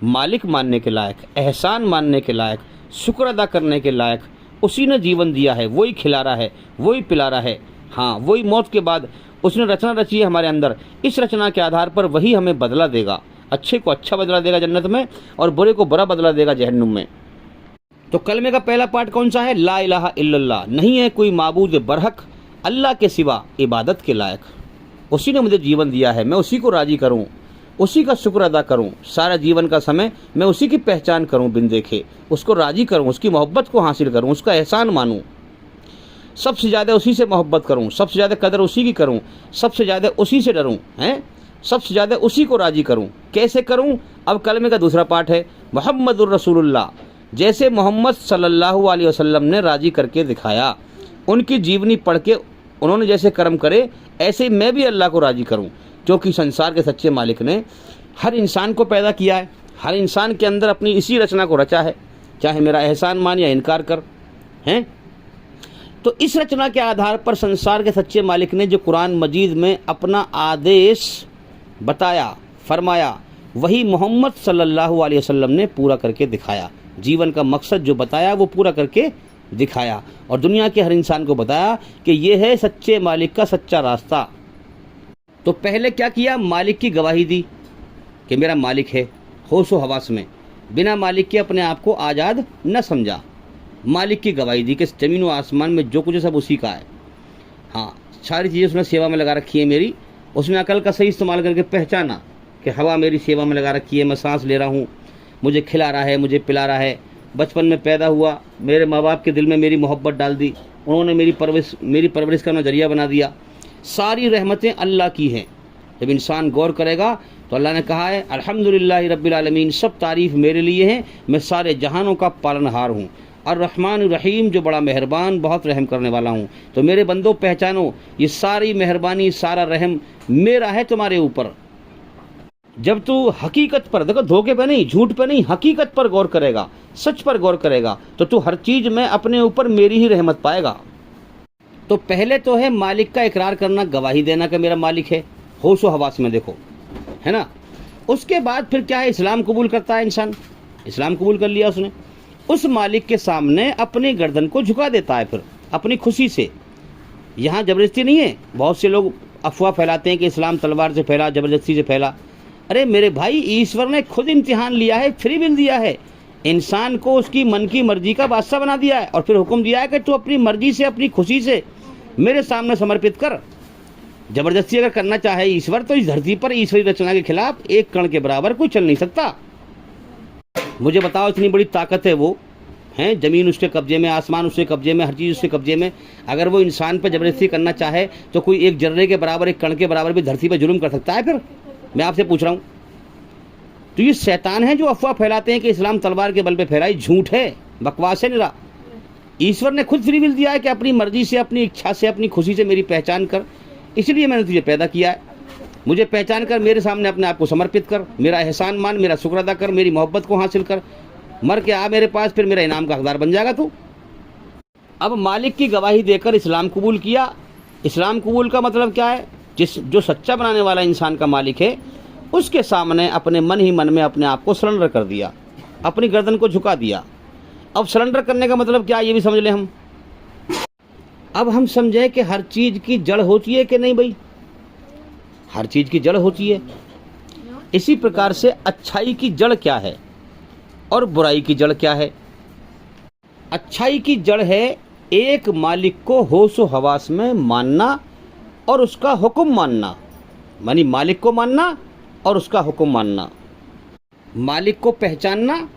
मालिक मानने के लायक, एहसान मानने के लायक, शुक्र अदा करने के लायक। उसी ने जीवन दिया है, वही खिला रहा है, वही पिला रहा है। हाँ, वही मौत के बाद उसने रचना रची है हमारे अंदर। इस रचना के आधार पर वही हमें बदला देगा, अच्छे को अच्छा बदला देगा जन्नत में, और बुरे को बुरा बदला देगा जहन्नुम में। तो कलमे का पहला पार्ट कौन सा है? ला इलाहा इल्लल्लाह, नहीं है कोई माबूद बरहक अल्लाह के सिवा इबादत के लायक। उसी ने मुझे जीवन दिया है, मैं उसी को राजी करूं, उसी का शुक्र अदा करूं, सारा जीवन का समय मैं उसी की पहचान करूं बिन देखे, उसको राजी करूं, उसकी मोहब्बत को हासिल करूं, उसका एहसान मानूं, सबसे ज़्यादा उसी से मोहब्बत करूं, सबसे ज़्यादा कदर उसी की करूं, सबसे ज़्यादा उसी से डरूं, हैं, सबसे ज़्यादा उसी को राजी करूं। कैसे करूं? अब कलमे का दूसरा पार्ट है मुहम्मदुर रसूलुल्लाह, जैसे मोहम्मद सल्लल्लाहु अलैहि वसल्लम ने राजी करके दिखाया, उनकी जीवनी पढ़ के उन्होंने जैसे कर्म करे, ऐसे ही मैं भी अल्लाह को राजी करूं, क्योंकि संसार के सच्चे मालिक ने हर इंसान को पैदा किया है, हर इंसान के अंदर अपनी इसी रचना को रचा है, चाहे मेरा एहसान मान या इनकार कर, हैं। तो इस रचना के आधार पर संसार के सच्चे मालिक ने जो कुरान मजीद में अपना आदेश बताया, फरमाया, वही मोहम्मद सल्लल्लाहु अलैहि वसल्लम ने पूरा करके दिखाया। जीवन का मकसद जो बताया वो पूरा करके दिखाया, और दुनिया के हर इंसान को बताया कि ये है सच्चे मालिक का सच्चा रास्ता। तो पहले क्या किया? मालिक की गवाही दी कि मेरा मालिक है, होश व हवास में, बिना मालिक के अपने आप को आज़ाद न समझा। मालिक की गवाही दी कि ज़मीन व आसमान में जो कुछ है सब उसी का है। हाँ, सारी चीज़ें उसने सेवा में लगा रखी है मेरी। उसने अकल का सही इस्तेमाल करके पहचाना कि हवा मेरी सेवा में लगा रखी है, मैं सांस ले रहा हूँ, मुझे खिला रहा है, मुझे पिला रहा है। बचपन में पैदा हुआ, मेरे माँ बाप के दिल में मेरी मोहब्बत डाल दी, उन्होंने मेरी परवरिश का नज़रिया बना दिया। सारी रहमतें अल्लाह की हैं। जब इंसान गौर करेगा तो अल्लाह ने कहा है अल्हम्दुलिल्लाहि रब्बिल आलमीन, सब तारीफ़ मेरे लिए हैं, मैं सारे जहानों का पालनहार हूँ। और रहमान रहीम, जो बड़ा मेहरबान बहुत रहम करने वाला हूँ। तो मेरे बंदों पहचानो, ये सारी मेहरबानी, सारा रहम मेरा है तुम्हारे ऊपर। जब तू हकीकत पर, देखो धोखे पे नहीं, झूठ पे नहीं, हकीकत पर गौर करेगा, सच पर गौर करेगा, तो तू हर चीज़ में अपने ऊपर मेरी ही रहमत पाएगा। तो पहले तो है मालिक का इकरार करना, गवाही देना कि मेरा मालिक है, होश व हवास में, देखो, है ना। उसके बाद फिर क्या है? इस्लाम कबूल करता है इंसान। इस्लाम कबूल कर लिया उसने, उस मालिक के सामने अपनी गर्दन को झुका देता है, फिर अपनी खुशी से। यहाँ ज़बरदस्ती नहीं है। बहुत से लोग अफवाह फैलाते हैं कि इस्लाम तलवार से फैला, ज़बरदस्ती से फैला। अरे मेरे भाई, ईश्वर ने खुद इम्तिहान लिया है, फ्री विल दिया है, इंसान को उसकी मन की मर्जी का बादशाह बना दिया है, और फिर हुक्म दिया है कि तू अपनी मर्जी से, अपनी खुशी से मेरे सामने समर्पित कर। ज़बरदस्ती अगर करना चाहे ईश्वर, तो इस धरती पर ईश्वरी रचना के खिलाफ एक कण के बराबर कोई चल नहीं सकता। मुझे बताओ, इतनी बड़ी ताकत है वो, हैं, ज़मीन उसके कब्जे में, आसमान उसके कब्जे में, हर चीज़ उसके कब्जे में। अगर वो इंसान पर ज़बरदस्ती करना चाहे तो कोई एक जर्रे के बराबर, एक कण के बराबर भी धरती पर जुल्म कर सकता है? फिर मैं आपसे पूछ रहा हूँ, तो ये शैतान है जो अफवाह फैलाते हैं कि इस्लाम तलवार के बल पे फैलाई, झूठ है, बकवास है निरा। ईश्वर ने खुद फ्री विल दिया है कि अपनी मर्जी से, अपनी इच्छा से, अपनी खुशी से मेरी पहचान कर, इसलिए मैंने तुझे पैदा किया है। मुझे पहचान कर, मेरे सामने अपने आप को समर्पित कर, मेरा एहसान मान, मेरा शुक्र अदा कर, मेरी मोहब्बत को हासिल कर, मर के आ मेरे पास, फिर मेरा इनाम का हकदार बन जाएगा तू। अब मालिक की गवाही देकर इस्लाम कबूल किया। इस्लाम कबूल का मतलब क्या है? जो सच्चा बनाने वाला इंसान का मालिक है, उसके सामने अपने मन ही मन में अपने आप को सरेंडर कर दिया, अपनी गर्दन को झुका दिया। अब सरेंडर करने का मतलब क्या, ये भी समझ लें हम। अब हम समझें कि हर चीज़ की जड़ होती है कि नहीं भाई? हर चीज़ की जड़ होती है। इसी प्रकार से अच्छाई की जड़ क्या है और बुराई की जड़ क्या है? अच्छाई की जड़ है एक मालिक को होश व हवास में मानना और उसका हुक्म मानना, मानी मालिक को मानना और उसका हुक्म मानना, मालिक को पहचानना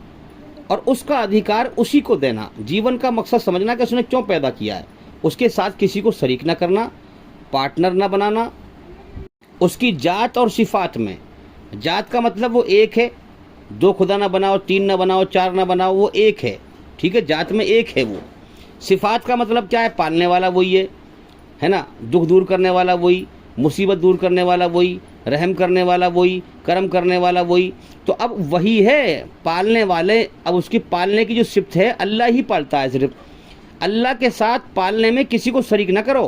और उसका अधिकार उसी को देना। जीवन का मकसद समझना कि उसने क्यों पैदा किया है, उसके साथ किसी को शरीक न करना, पार्टनर न बनाना। उसकी जात और सिफात में, जात का मतलब वो एक है, दो खुदा ना बनाओ, तीन ना बनाओ, चार ना बनाओ, वो एक है, ठीक है, जात में एक है वो। सिफात का मतलब क्या है, पालने वाला वही है ना, दुख दूर करने वाला वही, मुसीबत दूर करने वाला वही, रहम करने वाला वही, करम करने वाला वही। तो अब वही है पालने वाले। अब उसकी पालने की जो सिफत है, अल्लाह ही पालता है। सिर्फ अल्लाह के साथ पालने में किसी को शरीक ना करो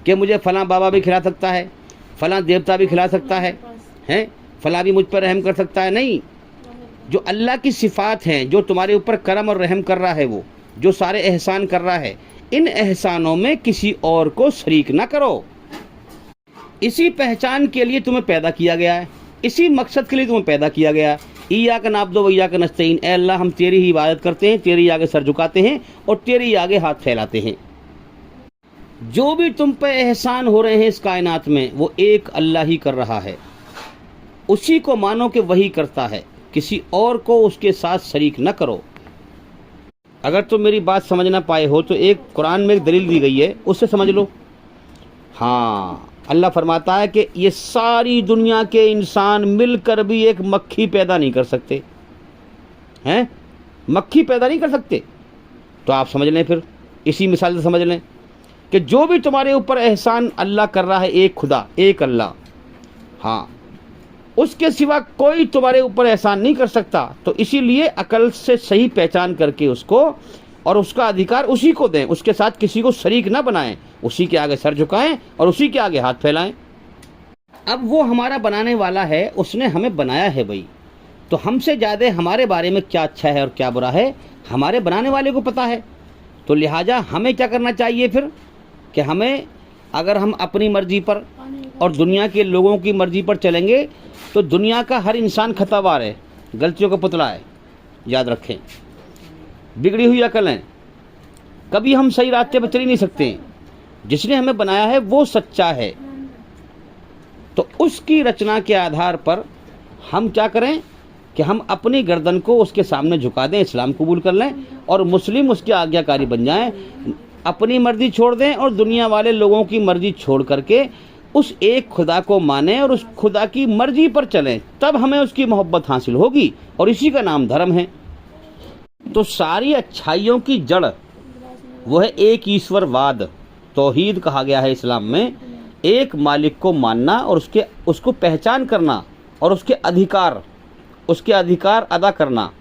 कि मुझे फलां बाबा भी खिला सकता है, फलां देवता भी खिला सकता है, हैं, फलां भी मुझ पर रहम कर सकता है। नहीं, जो अल्लाह की सिफात हैं, जो तुम्हारे ऊपर करम और रहम कर रहा है, वो जो सारे एहसान कर रहा है, इन एहसानों में किसी और को शरीक ना करो। इसी पहचान के लिए तुम्हें पैदा किया गया है, इसी मकसद के लिए तुम्हें पैदा किया गया है। इय्याका नअब्दु व इय्याका नस्तईन, ए अल्लाह हम तेरी ही इबादत करते हैं, तेरी आगे सर झुकाते हैं और तेरी ही आगे हाथ फैलाते हैं। जो भी तुम पे एहसान हो रहे हैं इस कायनात में, वो एक अल्लाह ही कर रहा है। उसी को मानो कि वही करता है, किसी और को उसके साथ शरीक न करो। अगर तुम मेरी बात समझ ना पाए हो तो एक कुरान में एक दलील दी गई है, उससे समझ लो। हाँ, अल्लाह फरमाता है कि ये सारी दुनिया के इंसान मिलकर भी एक मक्खी पैदा नहीं कर सकते हैं, मक्खी पैदा नहीं कर सकते। तो आप समझ लें, फिर इसी मिसाल से समझ लें कि जो भी तुम्हारे ऊपर एहसान अल्लाह कर रहा है, एक खुदा, एक अल्लाह, हाँ, उसके सिवा कोई तुम्हारे ऊपर एहसान नहीं कर सकता। तो इसीलिए अकल से सही पहचान करके उसको और उसका अधिकार उसी को दें, उसके साथ किसी को शरीक ना बनाएं, उसी के आगे सर झुकाएं और उसी के आगे हाथ फैलाएं। अब वो हमारा बनाने वाला है, उसने हमें बनाया है भाई, तो हमसे ज़्यादा हमारे बारे में क्या अच्छा है और क्या बुरा है हमारे बनाने वाले को पता है। तो लिहाजा हमें क्या करना चाहिए फिर कि हमें, अगर हम अपनी मर्जी पर और दुनिया के लोगों की मर्जी पर चलेंगे तो दुनिया का हर इंसान खतावार है, गलतियों का पुतला है। याद रखें, बिगड़ी हुई अकलें, कभी हम सही रास्ते पर चल ही नहीं सकते। जिसने हमें बनाया है वो सच्चा है, तो उसकी रचना के आधार पर हम क्या करें कि हम अपनी गर्दन को उसके सामने झुका दें, इस्लाम कबूल कर लें और मुस्लिम उसके आज्ञाकारी बन जाएं, अपनी मर्जी छोड़ दें और दुनिया वाले लोगों की मर्जी छोड़ करके उस एक खुदा को माने और उस खुदा की मर्जी पर चलें, तब हमें उसकी मोहब्बत हासिल होगी और इसी का नाम धर्म है। तो सारी अच्छाइयों की जड़ वो है एक ईश्वरवाद, तौहीद कहा गया है इस्लाम में। एक मालिक को मानना और उसको पहचान करना और उसके अधिकार अदा करना,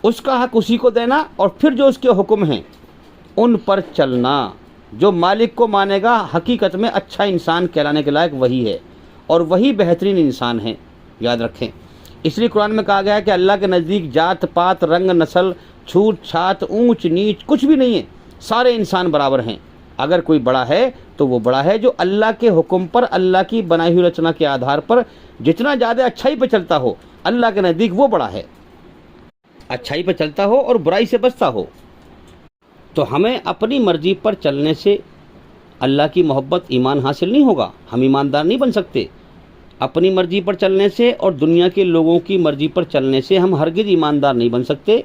उसका हक उसी को देना और फिर जो उसके हुक्म हैं उन पर चलना। जो मालिक को मानेगा हकीकत में अच्छा इंसान कहलाने के लायक वही है और वही बेहतरीन इंसान है। याद रखें, इसलिए कुरान में कहा गया है कि अल्लाह के नज़दीक जात पात, रंग, नस्ल, छूत छात, ऊंच नीच कुछ भी नहीं है, सारे इंसान बराबर हैं। अगर कोई बड़ा है तो वो बड़ा है जो अल्लाह के हुक्म पर, अल्लाह की बनाई हुई रचना के आधार पर जितना ज़्यादा अच्छाई पर चलता हो, अल्लाह के नज़दीक वो बड़ा है। अच्छाई पर चलता हो और बुराई से बचता हो। तो हमें अपनी मर्जी पर चलने से अल्लाह की मोहब्बत, ईमान हासिल नहीं होगा, हम ईमानदार नहीं बन सकते। अपनी मर्जी पर चलने से और दुनिया के लोगों की मर्जी पर चलने से हम हरगिज़ ईमानदार नहीं बन सकते।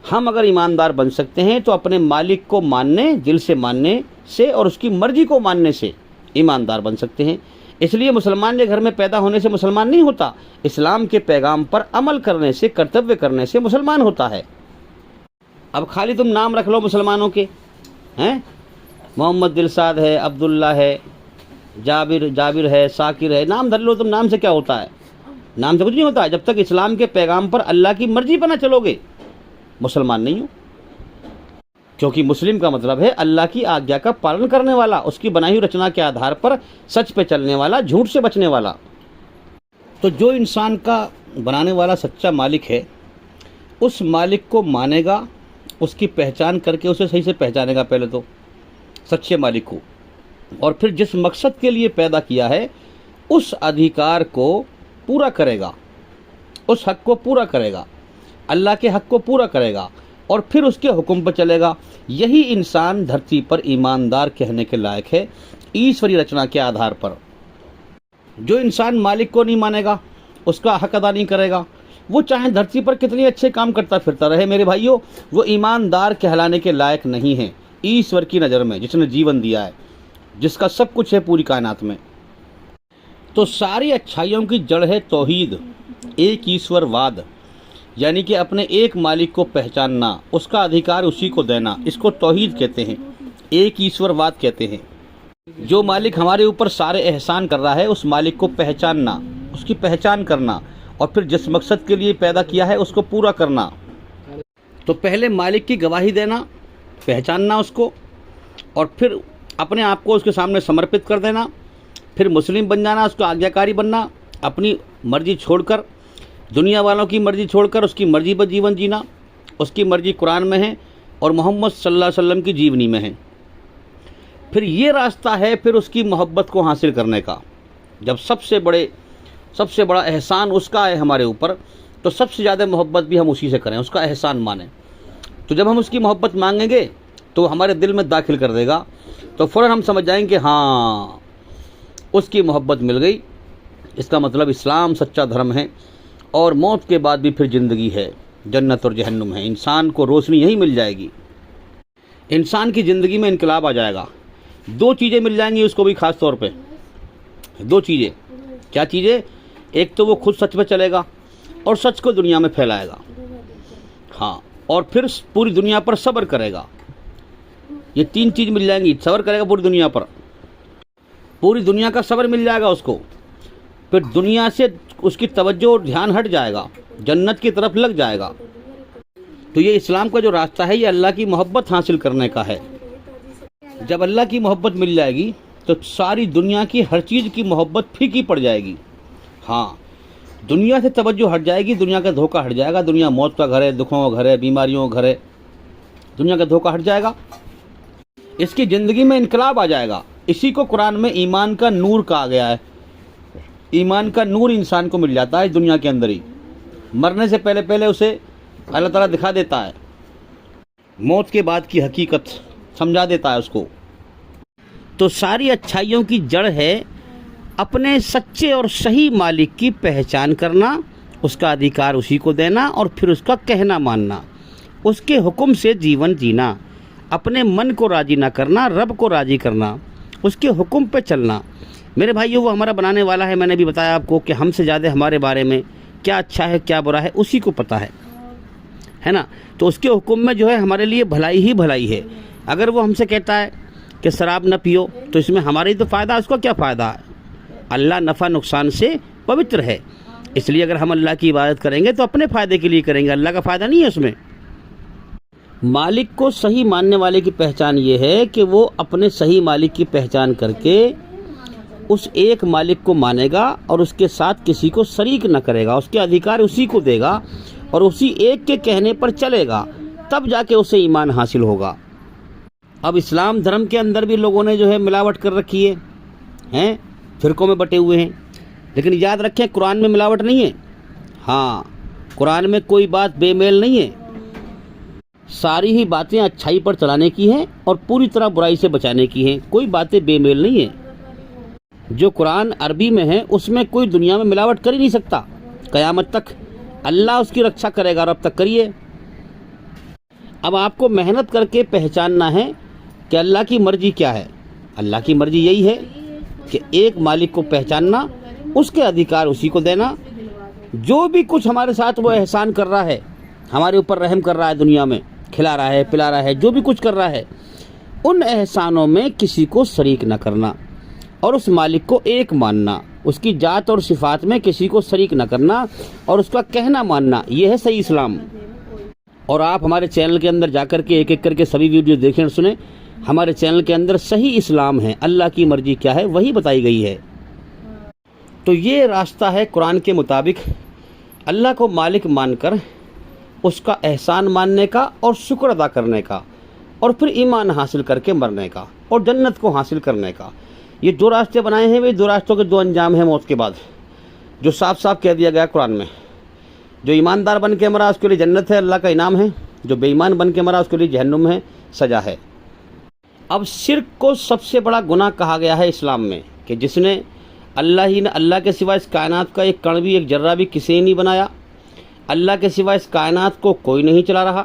हम अगर ईमानदार बन सकते हैं तो अपने मालिक को मानने, दिल से मानने से और उसकी मर्जी को मानने से ईमानदार बन सकते हैं। इसलिए मुसलमान के घर में पैदा होने से मुसलमान नहीं होता, इस्लाम के पैगाम पर अमल करने से, कर्तव्य करने से मुसलमान होता है। अब खाली तुम नाम रख लो मुसलमानों के, हैं, मोहम्मद दिलसाद है, अब्दुल्ला है, जाबिर है, साकिर है, नाम धर लो तुम, नाम से क्या होता है? नाम से कुछ नहीं होता है। जब तक इस्लाम के पैगाम पर, अल्लाह की मर्जी पर ना चलोगे, मुसलमान नहीं हो। क्योंकि मुस्लिम का मतलब है अल्लाह की आज्ञा का पालन करने वाला, उसकी बनाई हुई रचना के आधार पर सच पे चलने वाला, झूठ से बचने वाला। तो जो इंसान का बनाने वाला सच्चा मालिक है, उस मालिक को मानेगा, उसकी पहचान करके उसे सही से पहचानेगा पहले तो, सच्चे मालिक को, और फिर जिस मकसद के लिए पैदा किया है उस अधिकार को पूरा करेगा, उस हक को पूरा करेगा, अल्लाह के हक को पूरा करेगा। और फिर उसके हुक्म पर चलेगा। यही इंसान धरती पर ईमानदार कहने के लायक है ईश्वरीय रचना के आधार पर। जो इंसान मालिक को नहीं मानेगा, उसका हक अदा नहीं करेगा, वो चाहे धरती पर कितने अच्छे काम करता फिरता रहे, मेरे भाइयों, वो ईमानदार कहलाने के लायक नहीं है ईश्वर की नज़र में, जिसने जीवन दिया है, जिसका सब कुछ है पूरी कायनात में। तो सारी अच्छाइयों की जड़ है तौहीद, एक ईश्वरवाद, यानी कि अपने एक मालिक को पहचानना, उसका अधिकार उसी को देना, इसको तौहीद कहते हैं, एक ईश्वरवाद कहते हैं। जो मालिक हमारे ऊपर सारे एहसान कर रहा है, उस मालिक को पहचानना, उसकी पहचान करना, और फिर जिस मकसद के लिए पैदा किया है उसको पूरा करना। तो पहले मालिक की गवाही देना, पहचानना उसको, और फिर अपने आप को उसके सामने समर्पित कर देना, फिर मुस्लिम बन जाना, उसको आज्ञाकारी बनना, अपनी मर्जी छोड़कर, दुनिया वालों की मर्जी छोड़कर उसकी मर्जी पर जीवन जीना। उसकी मर्जी कुरान में है और मोहम्मद सल्लल्लाहु अलैहि वसल्लम की जीवनी में है। फिर ये रास्ता है फिर उसकी मोहब्बत को हासिल करने का। जब सबसे बड़ा एहसान उसका है हमारे ऊपर, तो सबसे ज़्यादा मोहब्बत भी हम उसी से करें, उसका एहसान मानें। तो जब हम उसकी मोहब्बत मांगेंगे तो हमारे दिल में दाखिल कर देगा, तो फ़ौरन हम समझ जाएंगे हाँ उसकी मोहब्बत मिल गई, इसका मतलब इस्लाम सच्चा धर्म है और मौत के बाद भी फिर ज़िंदगी है, जन्नत और जहन्नुम है। इंसान को रोशनी यही मिल जाएगी, इंसान की ज़िंदगी में इनकलाब आ जाएगा। दो चीज़ें मिल जाएंगी उसको भी ख़ास तौर पे, दो चीज़ें। क्या चीज़ें? एक तो वो खुद सच पे चलेगा और सच को दुनिया में फैलाएगा, हाँ, और फिर पूरी दुनिया पर सब्र करेगा। ये तीन चीज़ मिल जाएंगी। सब्र करेगा पूरी दुनिया पर, पूरी दुनिया का सब्र मिल जाएगा उसको, फिर दुनिया से उसकी तवज्जो और ध्यान हट जाएगा, जन्नत की तरफ लग जाएगा। तो ये इस्लाम का जो रास्ता है ये अल्लाह की मोहब्बत हासिल करने का है। जब अल्लाह की मोहब्बत मिल जाएगी तो सारी दुनिया की हर चीज़ की मोहब्बत फीकी पड़ जाएगी। हाँ, दुनिया से तवज्जो हट जाएगी, दुनिया का धोखा हट जाएगा। दुनिया मौत का घर है, दुखों का घर है, बीमारियों का घर है, दुनिया का धोखा हट जाएगा, इसकी ज़िंदगी में इनकलाब आ जाएगा। इसी को कुरान में ईमान का नूर कहा गया है। ईमान का नूर इंसान को मिल जाता है दुनिया के अंदर ही, मरने से पहले उसे अल्लाह ताला दिखा देता है, मौत के बाद की हकीकत समझा देता है उसको। तो सारी अच्छाइयों की जड़ है अपने सच्चे और सही मालिक की पहचान करना, उसका अधिकार उसी को देना और फिर उसका कहना मानना, उसके हुक्म से जीवन जीना, अपने मन को राज़ी ना करना, रब को राज़ी करना, उसके हुक्म पे चलना। मेरे भाइयों, वो हमारा बनाने वाला है। मैंने भी बताया आपको कि हमसे ज़्यादा हमारे बारे में क्या अच्छा है क्या बुरा है उसी को पता है ना। तो उसके हुक्म में जो है हमारे लिए भलाई ही भलाई है। अगर वो हमसे कहता है कि शराब न पियो, तो इसमें हमारा ही तो फ़ायदा, उसका क्या फ़ायदा है? अल्लाह नफ़ा नुकसान से पवित्र है, इसलिए अगर हम अल्लाह की इबादत करेंगे तो अपने फ़ायदे के लिए करेंगे, अल्लाह का फ़ायदा नहीं है उसमें। मालिक को सही मानने वाले की पहचान ये है कि वो अपने सही मालिक की पहचान करके उस एक मालिक को मानेगा और उसके साथ किसी को शरीक न करेगा, उसके अधिकार उसी को देगा और उसी एक के कहने पर चलेगा, तब जाके उसे ईमान हासिल होगा। अब इस्लाम धर्म के अंदर भी लोगों ने जो है मिलावट कर रखी है, फ़िरक़ों में बटे हुए हैं, लेकिन याद रखें कुरान में मिलावट नहीं है। हाँ, कुरान में कोई बात बेमेल नहीं है, सारी ही बातें अच्छाई पर चलाने की हैं और पूरी तरह बुराई से बचाने की हैं, कोई बातें बेमेल नहीं है। जो कुरान अरबी में है उसमें कोई दुनिया में मिलावट कर ही नहीं सकता, क़यामत तक अल्लाह उसकी रक्षा करेगा और अब तक करिए। अब आपको मेहनत करके पहचानना है कि अल्लाह की मर्ज़ी क्या है। अल्लाह की मर्ज़ी यही है कि एक मालिक को पहचानना, उसके अधिकार उसी को देना, जो भी कुछ हमारे साथ वो एहसान कर रहा है, हमारे ऊपर रहम कर रहा है, दुनिया में खिला रहा है, पिला रहा है, जो भी कुछ कर रहा है, उन एहसानों में किसी को शरीक न करना और उस मालिक को एक मानना, उसकी जात और सिफ़ात में किसी को शरीक न करना और उसका कहना मानना, ये है सही इस्लाम। और आप हमारे चैनल के अंदर जाकर के एक एक करके सभी वीडियो देखें और सुने। हमारे चैनल के अंदर सही इस्लाम है, अल्लाह की मर्ज़ी क्या है वही बताई गई है। तो ये रास्ता है कुरान के मुताबिक अल्लाह को मालिक मानकर उसका एहसान मानने का और शुक्र अदा करने का और फिर ईमान हासिल करके मरने का और जन्नत को हासिल करने का। ये दो रास्ते बनाए हैं, वे दो रास्तों के दो अंजाम हैं मौत के बाद, जो साफ साफ कह दिया गया कुरान में। जो ईमानदार बन के मरा उसके लिए जन्नत है, अल्लाह का इनाम है, जो बेईमान बन के मरा उसके लिए जहन्नुम है, सज़ा है। अब शिर्क को सबसे बड़ा गुनाह कहा गया है इस्लाम में कि जिसने अल्लाह के सिवा इस कायनात का एक कण भी, एक जर्रा भी किसी ने नहीं बनाया। अल्लाह के सिवा इस कायनात को कोई नहीं चला रहा,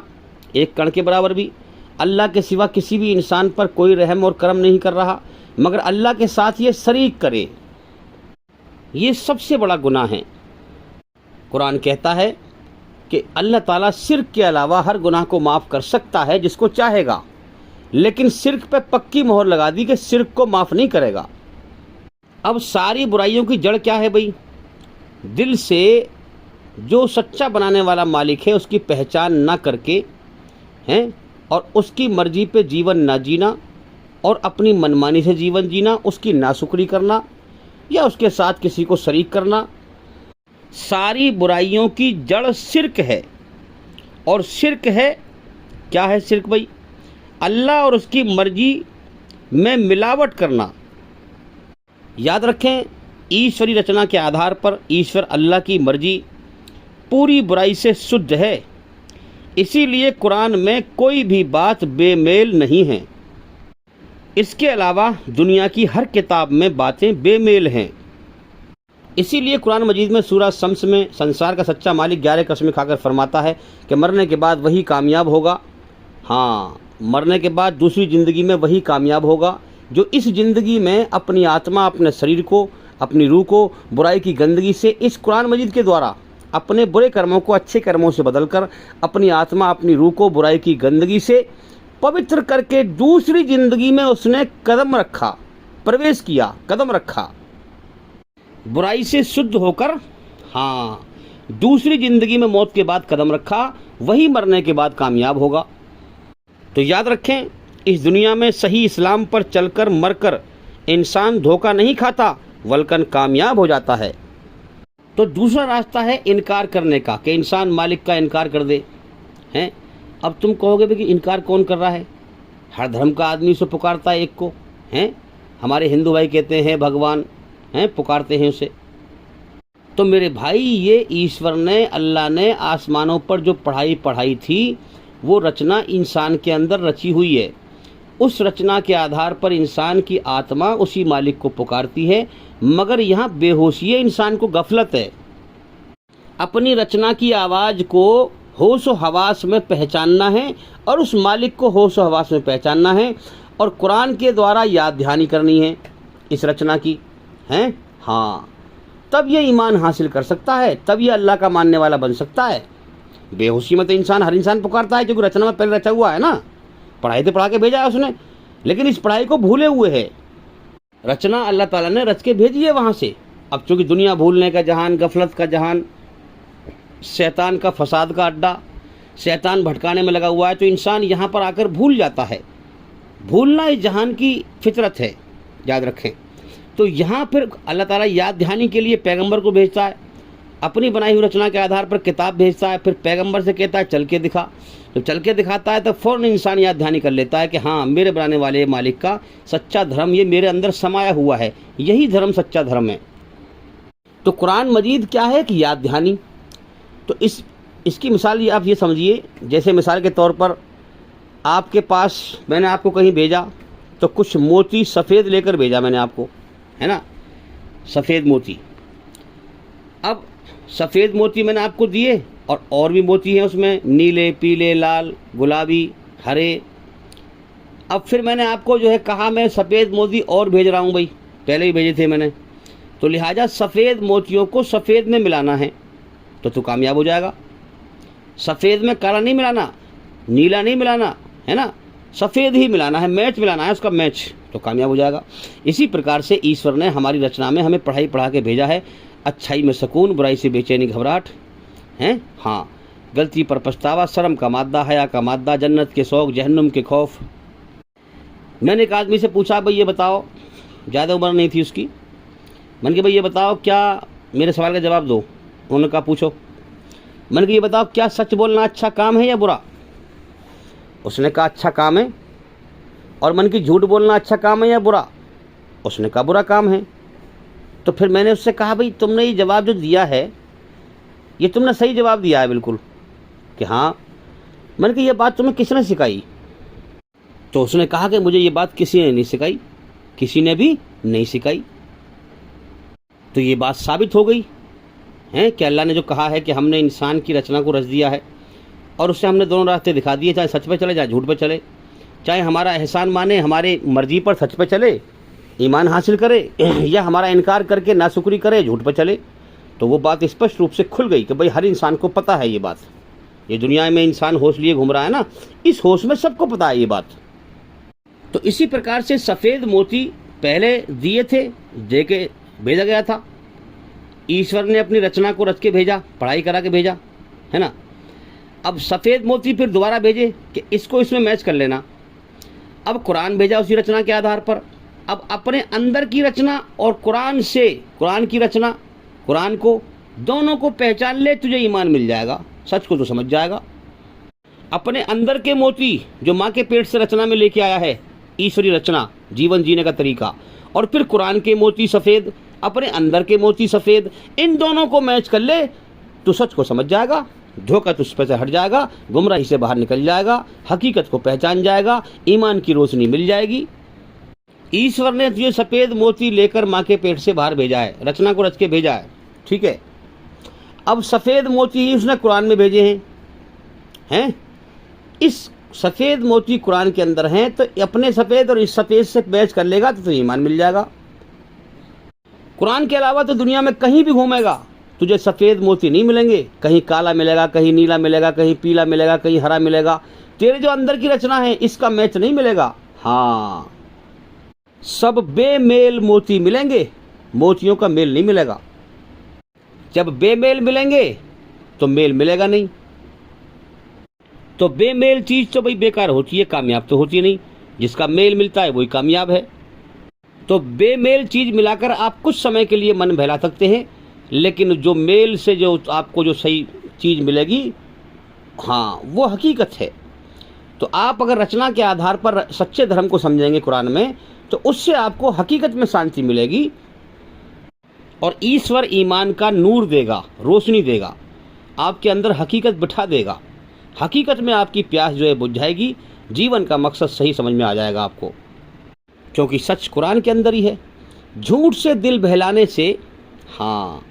एक कण के बराबर भी। अल्लाह के सिवा किसी भी इंसान पर कोई रहम और करम नहीं कर रहा, मगर अल्लाह के साथ ये शरीक करे, ये सबसे बड़ा गुनाह है। कुरान कहता है कि अल्लाह ताला शिर्क के अलावा हर गुनाह को माफ़ कर सकता है जिसको चाहेगा, लेकिन शिर्क पे पक्की मोहर लगा दी कि शिर्क को माफ़ नहीं करेगा। अब सारी बुराइयों की जड़ क्या है भाई? दिल से जो सच्चा बनाने वाला मालिक है उसकी पहचान ना करके हैं, और उसकी मर्जी पे जीवन ना जीना और अपनी मनमानी से जीवन जीना, उसकी नाशुक्री करना या उसके साथ किसी को शरीक करना, सारी बुराइयों की जड़ शिर्क है। और शिर्क है, क्या है शिर्क भाई? अल्लाह और उसकी मर्जी में मिलावट करना। याद रखें, ईश्वरी रचना के आधार पर ईश्वर अल्लाह की मर्जी पूरी बुराई से शुद्ध है, इसीलिए कुरान में कोई भी बात बेमेल नहीं है। इसके अलावा दुनिया की हर किताब में बातें बेमेल हैं। इसीलिए कुरान मजीद में सूरह शम्स में संसार का सच्चा मालिक 11 कसमें खाकर फरमाता है कि मरने के बाद वही कामयाब होगा। हाँ, मरने के बाद दूसरी ज़िंदगी में वही कामयाब होगा जो इस ज़िंदगी में अपनी आत्मा, अपने शरीर को, अपनी रूह को बुराई की गंदगी से इस कुरान मजीद के द्वारा अपने बुरे कर्मों को अच्छे कर्मों से बदलकर अपनी आत्मा, अपनी रूह को बुराई की गंदगी से पवित्र करके दूसरी ज़िंदगी में उसने कदम रखा, प्रवेश किया, कदम रखा, बुराई से शुद्ध होकर, हाँ, दूसरी ज़िंदगी में मौत के बाद कदम रखा, वही मरने के बाद कामयाब होगा। तो याद रखें, इस दुनिया में सही इस्लाम पर चलकर मरकर इंसान धोखा नहीं खाता, वल्कन कामयाब हो जाता है। तो दूसरा रास्ता है इनकार करने का, कि इंसान मालिक का इनकार कर दे। हैं, अब तुम कहोगे भाई कि इनकार कौन कर रहा है? हर धर्म का आदमी उसे पुकारता है एक को। हैं, हमारे हिंदू भाई कहते हैं भगवान, हैं, पुकारते हैं उसे। तो मेरे भाई, ये ईश्वर ने, अल्लाह ने आसमानों पर जो पढ़ाई थी वो रचना इंसान के अंदर रची हुई है। उस रचना के आधार पर इंसान की आत्मा उसी मालिक को पुकारती है, मगर यहाँ बेहोशी है, इंसान को गफलत है। अपनी रचना की आवाज़ को होश व हवास में पहचानना है और उस मालिक को होश व हवास में पहचानना है, और कुरान के द्वारा याद दहानी करनी है इस रचना की। हैं, हाँ, तब ये ईमान हासिल कर सकता है, तब ये अल्लाह का मानने वाला बन सकता है। बेहोशी में तो हर इंसान पुकारता है, क्योंकि रचना में पहले रचा हुआ है ना, पढ़ाई तो पढ़ा के भेजा है उसने, लेकिन इस पढ़ाई को भूले हुए है। रचना अल्लाह ताला ने रच के भेजी है वहाँ से। अब चूँकि दुनिया भूलने का जहान, गफलत का जहान, शैतान का फसाद का अड्डा, शैतान भटकाने में लगा हुआ है, तो इंसान यहाँ पर आकर भूल जाता है। भूलना इस जहान की फितरत है, याद रखें। तो यहाँ फिर अल्लाह ताला याद दहानी के लिए पैगंबर को भेजता है, अपनी बनाई हुई रचना के आधार पर किताब भेजता है, फिर पैगंबर से कहता है चल के दिखा। तो चल के दिखाता है तो फ़ौरन इंसान याद दहानी कर लेता है कि हाँ, मेरे बनाने वाले मालिक का सच्चा धर्म ये मेरे अंदर समाया हुआ है, यही धर्म सच्चा धर्म है। तो कुरान मजीद क्या है कि याद दहानी। तो इसकी मिसाल ये आप ये समझिए, जैसे मिसाल के तौर पर आपके पास मैंने आपको कहीं भेजा तो कुछ मोती सफ़ेद लेकर भेजा मैंने आपको, है ना, सफ़ेद मोती। अब सफ़ेद मोती मैंने आपको दिए और भी मोती हैं उसमें, नीले, पीले, लाल, गुलाबी, हरे। अब फिर मैंने आपको जो है कहा मैं सफ़ेद मोती और भेज रहा हूँ भाई, पहले ही भेजे थे मैंने, तो लिहाजा सफ़ेद मोतियों को सफ़ेद में मिलाना है तो तू कामयाब हो जाएगा। सफ़ेद में काला नहीं मिलाना, नीला नहीं मिलाना, है ना, सफ़ेद ही मिलाना है, मैच मिलाना है उसका, मैच, तो कामयाब हो जाएगा। इसी प्रकार से ईश्वर ने हमारी रचना में हमें पढ़ाई पढ़ा के भेजा है, अच्छाई में सुकून, बुराई से बेचैनी घबराहट, हैं, हाँ, गलती पर पछतावा, शर्म का मादा, हया का मादा, जन्नत के शौक़, जहन्नुम के खौफ। मैंने एक आदमी से पूछा, भाई ये बताओ, ज़्यादा उम्र नहीं थी उसकी, मैंने कहा भाई ये बताओ, क्या, मेरे सवाल का जवाब दो। उन्होंने कहा पूछो। मैंने कहा ये बताओ, क्या सच बोलना अच्छा काम है या बुरा? उसने कहा अच्छा काम है। और मैंने कहा झूठ बोलना अच्छा काम है या बुरा? उसने कहा बुरा काम है। तो फिर मैंने उससे कहा भाई तुमने ये जवाब जो दिया है ये तुमने सही जवाब दिया है बिल्कुल, कि हाँ मैंने कहा ये बात तुम्हें किसने सिखाई? तो उसने कहा कि मुझे ये बात किसी ने नहीं सिखाई, किसी ने भी नहीं सिखाई। तो ये बात साबित हो गई है कि अल्लाह ने जो कहा है कि हमने इंसान की रचना को रच दिया है और उससे हमने दोनों रास्ते दिखा दिए, चाहे सच पे चले चाहे झूठ पे चले, चाहे हमारा एहसान माने हमारे मर्जी पर सच पे चले ईमान हासिल करे, या हमारा इनकार करके नाशुक्री करे झूठ पे चले। तो वो बात स्पष्ट रूप से खुल गई कि भाई हर इंसान को पता है ये बात। ये दुनिया में इंसान होश लिए घूम रहा है ना, इस होश में सबको पता है ये बात। तो इसी प्रकार से सफ़ेद मोती पहले दिए थे, दे के भेजा गया था। ईश्वर ने अपनी रचना को रच के भेजा, पढ़ाई करा के भेजा, है ना। अब सफ़ेद मोती फिर दोबारा भेजे कि इसको इसमें मैच कर लेना। अब कुरान भेजा उसी रचना के आधार पर। अब अपने अंदर की रचना और कुरान से, कुरान की रचना, कुरान को, दोनों को पहचान ले, तुझे ईमान मिल जाएगा, सच को तो समझ जाएगा। अपने अंदर के मोती जो माँ के पेट से रचना में लेके आया है, ईश्वरी रचना, जीवन जीने का तरीका, और फिर कुरान के मोती सफ़ेद, अपने अंदर के मोती सफ़ेद, इन दोनों को मैच कर ले तो सच को समझ जाएगा, धोखा तुझ पर से हट जाएगा, गुमराही से बाहर निकल जाएगा, हकीकत को पहचान जाएगा, ईमान की रोशनी मिल जाएगी। ईश्वर ने तुझे सफ़ेद मोती लेकर माँ के पेट से बाहर भेजा है, रचना को रच के भेजा है, ठीक है। अब सफ़ेद मोती ही उसने कुरान में भेजे हैं। इस सफ़ेद मोती कुरान के अंदर हैं, तो अपने सफ़ेद और इस सफ़ेद से मैच कर लेगा तो तुझे ईमान मिल जाएगा। कुरान के अलावा तो दुनिया में कहीं भी घूमेगा तुझे सफ़ेद मोती नहीं मिलेंगे, कहीं काला मिलेगा, कहीं नीला मिलेगा, कहीं पीला मिलेगा, कहीं हरा मिलेगा। तेरे जो अंदर की रचना है इसका मैच नहीं मिलेगा। हाँ, सब बेमेल मोती मिलेंगे, मोतियों का मेल नहीं मिलेगा। जब बेमेल मिलेंगे तो मेल मिलेगा नहीं। तो बेमेल चीज़ तो भाई बेकार होती है, कामयाब तो होती नहीं। जिसका मेल मिलता है वही कामयाब है। तो बेमेल चीज़ मिलाकर आप कुछ समय के लिए मन बहला सकते हैं, लेकिन जो मेल से जो आपको जो सही चीज़ मिलेगी, हाँ, वो हकीकत है। तो आप अगर रचना के आधार पर सच्चे धर्म को समझेंगे कुरान में, तो उससे आपको हकीकत में शांति मिलेगी और ईश्वर ईमान का नूर देगा, रोशनी देगा, आपके अंदर हकीकत बिठा देगा। हकीकत में आपकी प्यास जो है बुझ जाएगी, जीवन का मकसद सही समझ में आ जाएगा आपको, क्योंकि सच कुरान के अंदर ही है। झूठ से दिल बहलाने से, हाँ,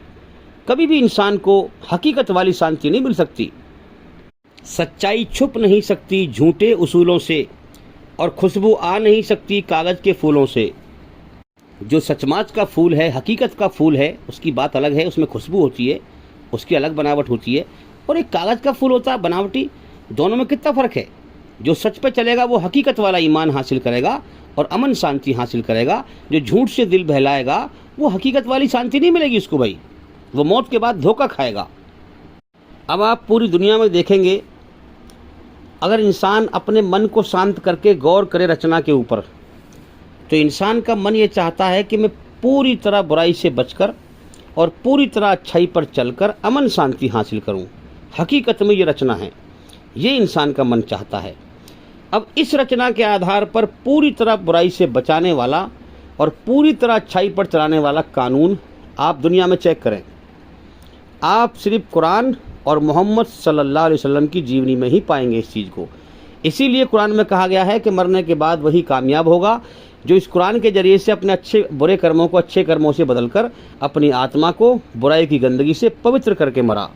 कभी भी इंसान को हकीकत वाली शांति नहीं मिल सकती। सच्चाई छुप नहीं सकती झूठे उसूलों से, और खुशबू आ नहीं सकती कागज़ के फूलों से। जो सचमाच का फूल है, हकीकत का फूल है, उसकी बात अलग है, उसमें खुशबू होती है, उसकी अलग बनावट होती है, और एक कागज़ का फूल होता है बनावटी। दोनों में कितना फ़र्क है। जो सच पे चलेगा वो हकीकत वाला ईमान हासिल करेगा और अमन शांति हासिल करेगा। जो झूठ से दिल बहलाएगा वो हकीकत वाली शांति नहीं मिलेगी उसको भाई, वो मौत के बाद धोखा खाएगा। अब आप पूरी दुनिया में देखेंगे, अगर इंसान अपने मन को शांत करके गौर करे रचना के ऊपर, तो इंसान का मन ये चाहता है कि मैं पूरी तरह बुराई से बचकर और पूरी तरह अच्छाई पर चलकर अमन शांति हासिल करूं। हकीकत में ये रचना है, ये इंसान का मन चाहता है। अब इस रचना के आधार पर पूरी तरह बुराई से बचाने वाला और पूरी तरह अच्छाई पर चलाने वाला कानून आप दुनिया में चेक करें, आप सिर्फ कुरान और मोहम्मद सल्लल्लाहु अलैहि वसल्लम की जीवनी में ही पाएंगे इस चीज़ को। इसीलिए कुरान में कहा गया है कि मरने के बाद वही कामयाब होगा जो इस कुरान के जरिए से अपने अच्छे बुरे कर्मों को अच्छे कर्मों से बदलकर अपनी आत्मा को बुराई की गंदगी से पवित्र करके मरा।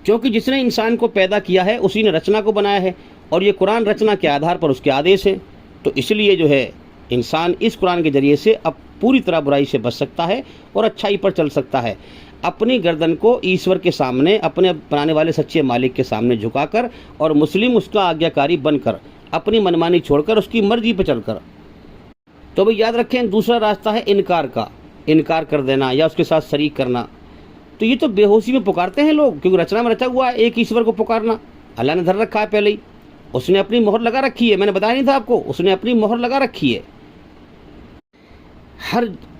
क्योंकि जिसने इंसान को पैदा किया है उसी ने रचना को बनाया है, और ये कुरान रचना के आधार पर उसके आदेश हैं। तो इसलिए जो है इंसान इस कुरान के जरिए से अब पूरी तरह बुराई से बच सकता है और अच्छाई पर चल सकता है। अपनी गर्दन को ईश्वर के सामने, अपने बनाने वाले सच्चे मालिक के सामने झुकाकर और मुस्लिम उसका आज्ञाकारी बनकर, अपनी मनमानी छोड़कर उसकी मर्जी पर चलकर। तो भाई याद रखें, दूसरा रास्ता है इनकार का, इनकार कर देना या उसके साथ शरीक करना। तो ये तो बेहोशी में पुकारते हैं लोग, क्योंकि रचना में रचा हुआ है एक ईश्वर को पुकारना। अल्लाह ने धर रखा है पहले ही, उसने अपनी मोहर लगा रखी है। मैंने बताया नहीं था आपको, उसने अपनी मोहर लगा रखी है।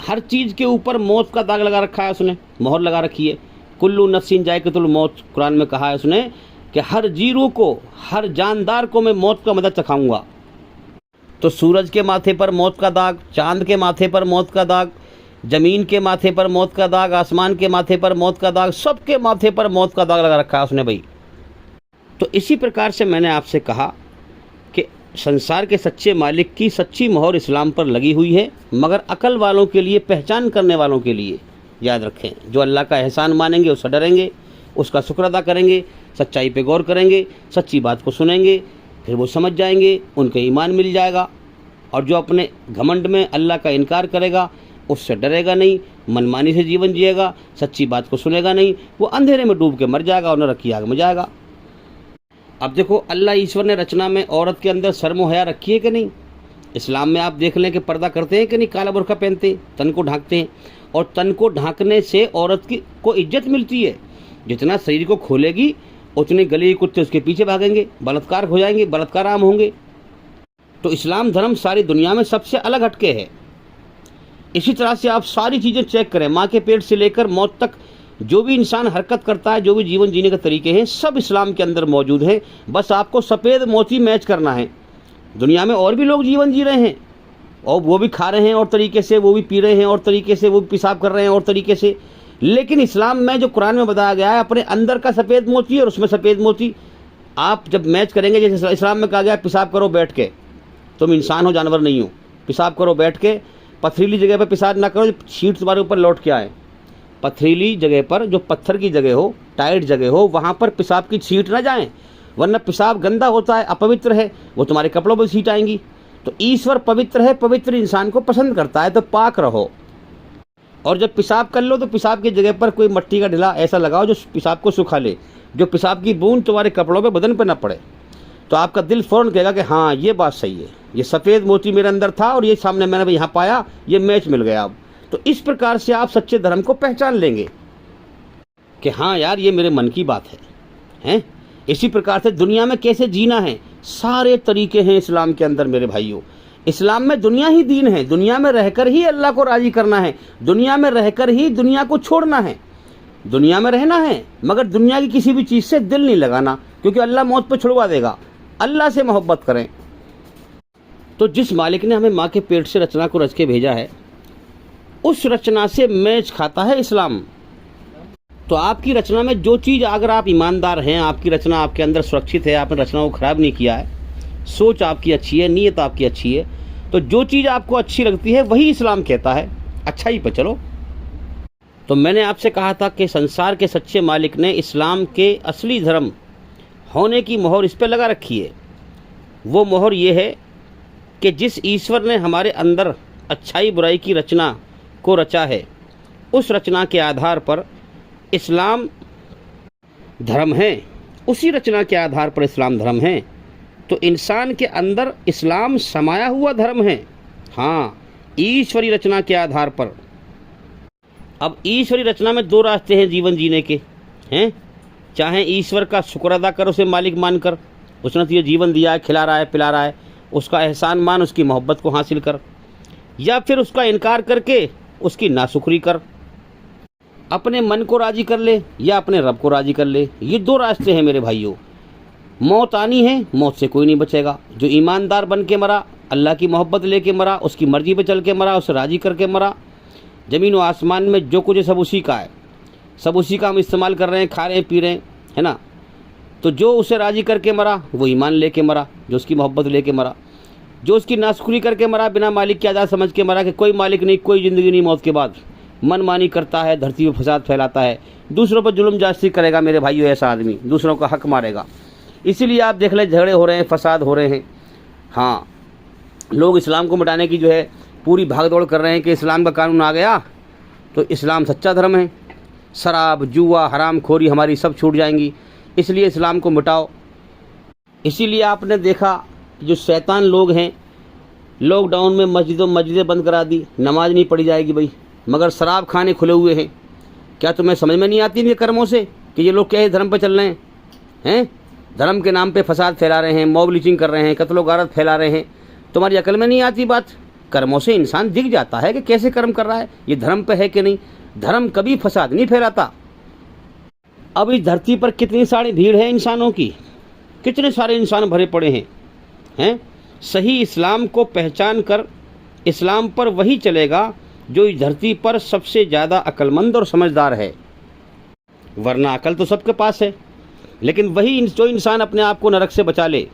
हर चीज़ के ऊपर मौत का दाग लगा रखा है, उसने मोहर लगा रखी है। कुल्लू नफ्सिन जायक़तुल मौत कुरान में कहा है उसने कि हर जीरू को, हर जानदार को मैं मौत का मदद चखाऊंगा। तो सूरज के माथे पर मौत का दाग, चांद के माथे पर मौत का दाग, ज़मीन के माथे पर मौत का दाग, आसमान के माथे पर मौत का दाग, सबके माथे पर मौत का दाग लगा रखा है उसने भाई। तो इसी प्रकार से मैंने आपसे कहा कि संसार के सच्चे मालिक की सच्ची मोहर इस्लाम पर लगी हुई है, मगर अकल वालों के लिए, पहचान करने वालों के लिए याद रखें, जो अल्लाह का एहसान मानेंगे, उससे डरेंगे, उसका शुक्र अदा करेंगे, सच्चाई पे गौर करेंगे, सच्ची बात को सुनेंगे, फिर वो समझ जाएंगे, उनका ईमान मिल जाएगा। और जो अपने घमंड में अल्लाह का इनकार करेगा, उससे डरेगा नहीं, मनमानी से जीवन जिएगा, सच्ची बात को सुनेगा नहीं, वो अंधेरे में डूब के मर जाएगा और नरक की आग में जाएगा। अब देखो, अल्लाह ईश्वर ने रचना में औरत के अंदर शर्म व हया रखी है कि नहीं? इस्लाम में आप देख लें कि पर्दा करते हैं कि नहीं, काला बुर्का पहनते हैं, तन को ढांकते हैं, और तन को ढांकने से औरत की को इज्जत मिलती है। जितना शरीर को खोलेगी उतने गली कुत्ते उसके पीछे भागेंगे, बलात्कार हो जाएंगे, बलात्कार आम होंगे। तो इस्लाम धर्म सारी दुनिया में सबसे अलग हटके है। इसी तरह से आप सारी चीज़ें चेक करें, माँ के पेट से लेकर मौत तक जो भी इंसान हरकत करता है, जो भी जीवन जीने के तरीके हैं, सब इस्लाम के अंदर मौजूद हैं। बस आपको सफ़ेद मोती मैच करना है। दुनिया में और भी लोग जीवन जी रहे हैं, और वो भी खा रहे हैं और तरीके से, वो भी पी रहे हैं और तरीके से, वो भी पेशाब कर रहे हैं और तरीके से, लेकिन इस्लाम में जो कुरान में बताया गया है, अपने अंदर का सफ़ेद मोती और उसमें सफ़ेद मोती आप जब मैच करेंगे, जैसे इस्लाम में कहा गया पेशाब करो बैठ के, तुम इंसान हो, जानवर नहीं हो, पेशाब करो बैठ के, पथरीली जगह पर पेशाब ना करो, शीट तुम्हारे ऊपर लौट के आए। पथरीली जगह पर, जो पत्थर की जगह हो, टाइट जगह हो, वहाँ पर पेशाब की छींट ना जाएं, वरना पेशाब गंदा होता है, अपवित्र है, वो तुम्हारे कपड़ों पर छींट आएंगी। तो ईश्वर पवित्र है, पवित्र इंसान को पसंद करता है, तो पाक रहो। और जब पेशाब कर लो तो पेशाब की जगह पर कोई मट्टी का ढिला ऐसा लगाओ जो पेशाब को सुखा ले, जो पेशाब की बूंद तुम्हारे कपड़ों पे, बदन पे ना पड़े। तो आपका दिल फ़ौरन कहेगा कि हाँ ये बात सही है, ये सफ़ेद मोती मेरे अंदर था और ये सामने मैंने यहाँ पाया, ये मैच मिल गया। अब तो इस प्रकार से आप सच्चे धर्म को पहचान लेंगे कि हाँ यार ये मेरे मन की बात है, हैं? इसी प्रकार से दुनिया में कैसे जीना है, सारे तरीके हैं इस्लाम के अंदर मेरे भाइयों। इस्लाम में दुनिया ही दीन है, दुनिया में रहकर ही अल्लाह को राज़ी करना है, दुनिया में रहकर ही दुनिया को छोड़ना है। दुनिया में रहना है, मगर दुनिया की किसी भी चीज़ से दिल नहीं लगाना, क्योंकि अल्लाह मौत पर छुड़वा देगा। अल्लाह से मोहब्बत करें। तो जिस मालिक ने हमें माँ के पेट से रचना को रच के भेजा है, उस रचना से मैच खाता है इस्लाम। तो आपकी रचना में जो चीज़, अगर आप ईमानदार हैं, आपकी रचना आपके अंदर सुरक्षित है, आपने रचना को ख़राब नहीं किया है, सोच आपकी अच्छी है, नीयत आपकी अच्छी है, तो जो चीज़ आपको अच्छी लगती है वही इस्लाम कहता है, अच्छाई पर चलो। तो मैंने आपसे कहा था कि संसार के सच्चे मालिक ने इस्लाम के असली धर्म होने की मोहर इस पर लगा रखी है। वो मोहर ये है कि जिस ईश्वर ने हमारे अंदर अच्छाई बुराई की रचना को रचा है, उस रचना के आधार पर इस्लाम धर्म है, उसी रचना के आधार पर इस्लाम धर्म है। तो इंसान के अंदर इस्लाम समाया हुआ धर्म है, हाँ, ईश्वरी रचना के आधार पर। अब ईश्वरी रचना में दो रास्ते हैं जीवन जीने के, हैं? चाहे ईश्वर का शुक्र अदा कर, उसे मालिक मानकर, उसने तुझे जीवन दिया है, खिला रहा है, पिला रहा है, उसका एहसान मान, उसकी मोहब्बत को हासिल कर, या फिर उसका इनकार करके उसकी नाशुक्री कर, अपने मन को राज़ी कर ले या अपने रब को राज़ी कर ले। ये दो रास्ते हैं मेरे भाइयों। मौत आनी है, मौत से कोई नहीं बचेगा। जो ईमानदार बन के मरा, अल्लाह की मोहब्बत लेके मरा, उसकी मर्ज़ी पे चल के मरा, उसे राज़ी करके मरा। ज़मीन व आसमान में जो कुछ है सब उसी का है, सब उसी का हम इस्तेमाल कर रहे हैं, खा रहे हैं, पी रहे हैं, है ना? तो जो उसे राज़ी करके मरा वो ईमान लेके मरा, जो उसकी मोहब्बत लेके मरा। जो उसकी नाशुक्री करके मरा, बिना मालिक की आज़ाद समझ के मरा कि कोई मालिक नहीं, कोई ज़िंदगी नहीं मौत के बाद, मनमानी करता है, धरती पर फसाद फैलाता है, दूसरों पर जुल्म जास्ती करेगा मेरे भाइयों। ऐसा आदमी दूसरों का हक मारेगा। इसीलिए आप देख लें, झगड़े हो रहे हैं, फसाद हो रहे हैं। हाँ, लोग इस्लाम को मिटाने की जो है पूरी भागदौड़ कर रहे हैं कि इस्लाम का कानून आ गया तो इस्लाम सच्चा धर्म है, शराब, जुआ, हराम खोरी हमारी सब छूट जाएंगी, इसलिए इस्लाम को मिटाओ। इसीलिए आपने देखा कि जो शैतान लोग हैं, लॉकडाउन में मस्जिदें बंद करा दी, नमाज नहीं पढ़ी जाएगी भाई, मगर शराब खाने खुले हुए हैं। क्या तुम्हें समझ में नहीं आती इनके कर्मों से कि ये लोग क्या धर्म पे चल रहे हैं? धर्म के नाम पे फसाद फैला रहे हैं, मॉब लिंचिंग कर रहे हैं, कत्ल व गारत फैला रहे हैं। तुम्हारी अकल में नहीं आती बात? कर्मों से इंसान दिख जाता है कि कैसे कर्म कर रहा है, ये धर्म पे है कि नहीं। धर्म कभी फसाद नहीं फैलाता। अब इस धरती पर कितनी सारी भीड़ है इंसानों की, कितने सारे इंसान भरे पड़े हैं। सही इस्लाम को पहचान कर इस्लाम पर वही चलेगा जो इस धरती पर सबसे ज़्यादा अक्लमंद और समझदार है, वरना अकल तो सबके पास है। लेकिन वही जो इंसान अपने आप को नरक से बचा ले,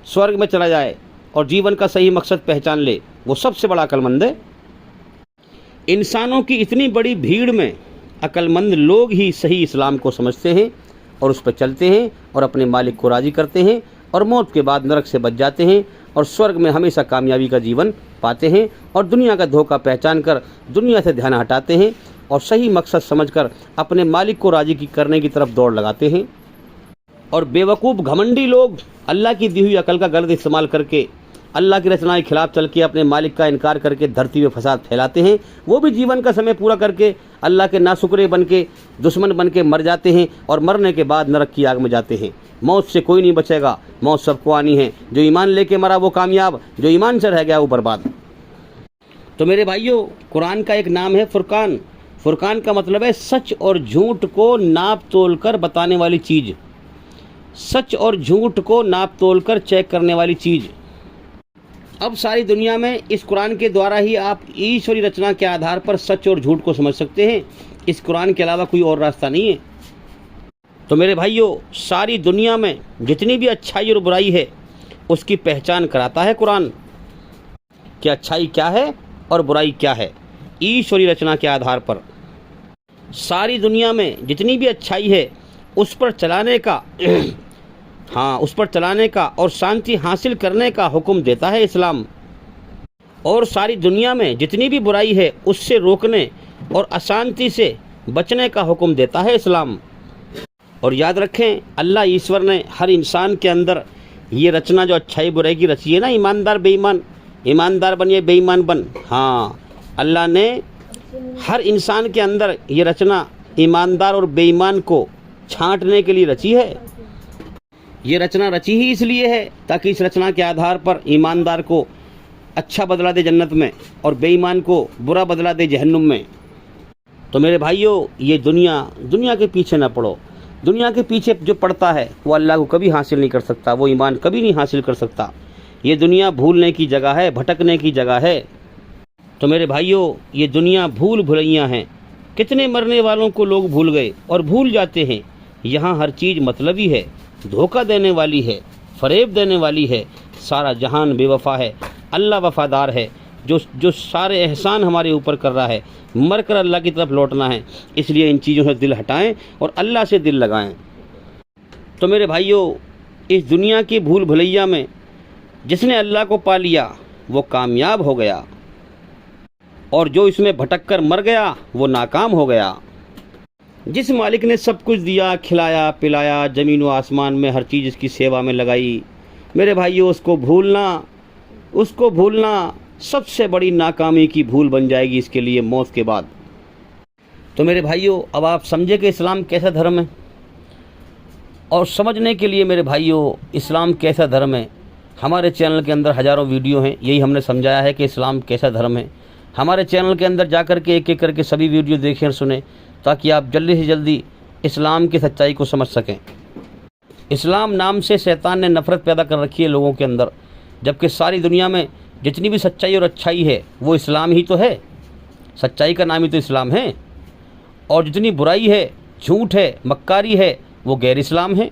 स्वर्ग में चला जाए और जीवन का सही मकसद पहचान ले, वो सबसे बड़ा अक्लमंद है। इंसानों की इतनी बड़ी भीड़ में अक्लमंद लोग ही सही इस्लाम को समझते हैं और उस पर चलते हैं और अपने मालिक को राज़ी करते हैं और मौत के बाद नरक से बच जाते हैं और स्वर्ग में हमेशा कामयाबी का जीवन पाते हैं और दुनिया का धोखा पहचान कर दुनिया से ध्यान हटाते हैं और सही मकसद समझकर अपने मालिक को राज़ी करने की तरफ दौड़ लगाते हैं। और बेवकूफ़ घमंडी लोग अल्लाह की दी हुई अकल का गलत इस्तेमाल करके अल्लाह की रचना के खिलाफ चल के अपने मालिक का इनकार करके धरती में फसाद फैलाते हैं। वो भी जीवन का समय पूरा करके अल्लाह के नाशुक्रे बन के, दुश्मन बन के मर जाते हैं और मरने के बाद नरक की आग में जाते हैं। मौत से कोई नहीं बचेगा, मौत सबको आनी है। जो ईमान लेके मरा वो कामयाब, जो ईमान से रह गया वो बर्बाद। तो मेरे भाइयों, कुरान का एक नाम है फुरकान। फुरकान का मतलब है सच और झूठ को नाप तोल कर बताने वाली चीज़, सच और झूठ को नाप तोल कर चेक करने वाली चीज़। अब सारी दुनिया में इस कुरान के द्वारा ही आप ईश्वरी रचना के आधार पर सच और झूठ को समझ सकते हैं। इस कुरान के अलावा कोई और रास्ता नहीं है। तो मेरे भाइयों, सारी दुनिया में जितनी भी अच्छाई और बुराई है उसकी पहचान कराता है कुरान कि अच्छाई क्या है और बुराई क्या है। ईश्वरी रचना के आधार पर सारी दुनिया में जितनी भी अच्छाई है उस पर चलाने का उस पर चलाने का और शांति हासिल करने का हुक्म देता है इस्लाम। और सारी दुनिया में जितनी भी बुराई है उससे रोकने और अशांति से बचने का हुक्म देता है इस्लाम। और याद रखें, अल्लाह ईश्वर ने हर इंसान के अंदर ये रचना जो अच्छाई बुराई की रची है ना, ईमानदार बेईमान, ईमानदार बनिए बेईमान बन। हाँ, अल्लाह ने हर इंसान के अंदर ये रचना ईमानदार और बेईमान को छांटने के लिए रची है। ये रचना रची ही इसलिए है ताकि इस रचना के आधार पर ईमानदार को अच्छा बदला दे जन्नत में और बेईमान को बुरा बदला दे जहन्नुम में। तो मेरे भाइयों, ये दुनिया के पीछे ना पड़ो। दुनिया के पीछे जो पड़ता है वो अल्लाह को कभी हासिल नहीं कर सकता, वो ईमान कभी नहीं हासिल कर सकता। ये दुनिया भूलने की जगह है, भटकने की जगह है। तो मेरे भाइयों, ये दुनिया भूल भुलैया हैं। कितने मरने वालों को लोग भूल गए और भूल जाते हैं। यहाँ हर चीज़ मतलबी है, धोखा देने वाली है, फरेब देने वाली है। सारा जहान बेवफा है, अल्लाह वफादार है। जो सारे एहसान हमारे ऊपर कर रहा है, मर कर अल्लाह की तरफ लौटना है। इसलिए इन चीज़ों से दिल हटाएं और अल्लाह से दिल लगाएं। तो मेरे भाइयों, इस दुनिया की भूल भुलैया में जिसने अल्लाह को पा लिया वो कामयाब हो गया और जो इसमें भटक कर मर गया वो नाकाम हो गया। जिस मालिक ने सब कुछ दिया, खिलाया पिलाया, ज़मीन व आसमान में हर चीज़ इसकी सेवा में लगाई, मेरे भाइयों, उसको भूलना सबसे बड़ी नाकामी की भूल बन जाएगी इसके लिए मौत के बाद। तो मेरे भाइयों, अब आप समझे कि इस्लाम कैसा धर्म है। और समझने के लिए मेरे भाइयों, इस्लाम कैसा धर्म है, हमारे चैनल के अंदर हज़ारों वीडियो हैं। यही हमने समझाया है कि इस्लाम कैसा धर्म है। हमारे चैनल के अंदर जा कर के एक एक करके सभी वीडियो देखें और सुने ताकि आप जल्दी से जल्दी इस्लाम की सच्चाई को समझ सकें। इस्लाम नाम से शैतान ने नफ़रत पैदा कर रखी है लोगों के अंदर, जबकि सारी दुनिया में जितनी भी सच्चाई और अच्छाई है वो इस्लाम ही तो है। सच्चाई का नाम ही तो इस्लाम है। और जितनी बुराई है, झूठ है, मक्कारी है, वो गैर इस्लाम है।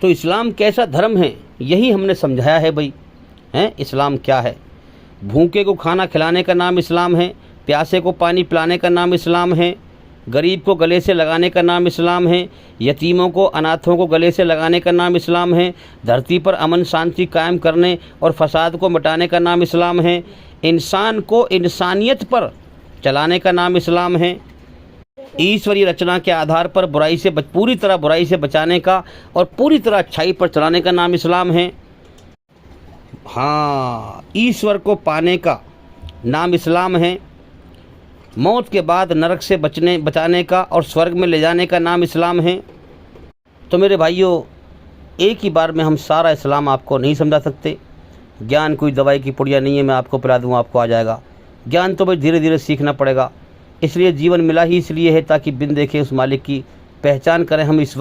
तो इस्लाम कैसा धर्म है यही हमने समझाया है भाई। इस्लाम क्या है? भूखे को खाना खिलाने का नाम इस्लाम है, प्यासे को पानी पिलाने का नाम इस्लाम है, गरीब को गले से लगाने का नाम इस्लाम है, यतीमों को अनाथों को गले से लगाने का नाम इस्लाम है, धरती पर अमन शांति कायम करने और फसाद को मिटाने का नाम इस्लाम है, इंसान को इंसानियत पर चलाने का नाम इस्लाम है, ईश्वरीय रचना के आधार पर पूरी तरह बुराई से बचाने का और पूरी तरह अच्छाई पर चलाने का नाम इस्लाम है। हाँ, ईश्वर को पाने का नाम इस्लाम है, मौत के बाद नरक से बचाने का और स्वर्ग में ले जाने का नाम इस्लाम है। तो मेरे भाइयों, एक ही बार में हम सारा इस्लाम आपको नहीं समझा सकते। ज्ञान कोई दवाई की पुड़िया नहीं है, मैं आपको पिला दूँ आपको आ जाएगा। ज्ञान तो भाई धीरे धीरे सीखना पड़ेगा। इसलिए जीवन मिला ही इसलिए है ताकि बिन देखे उस मालिक की पहचान करें हम इस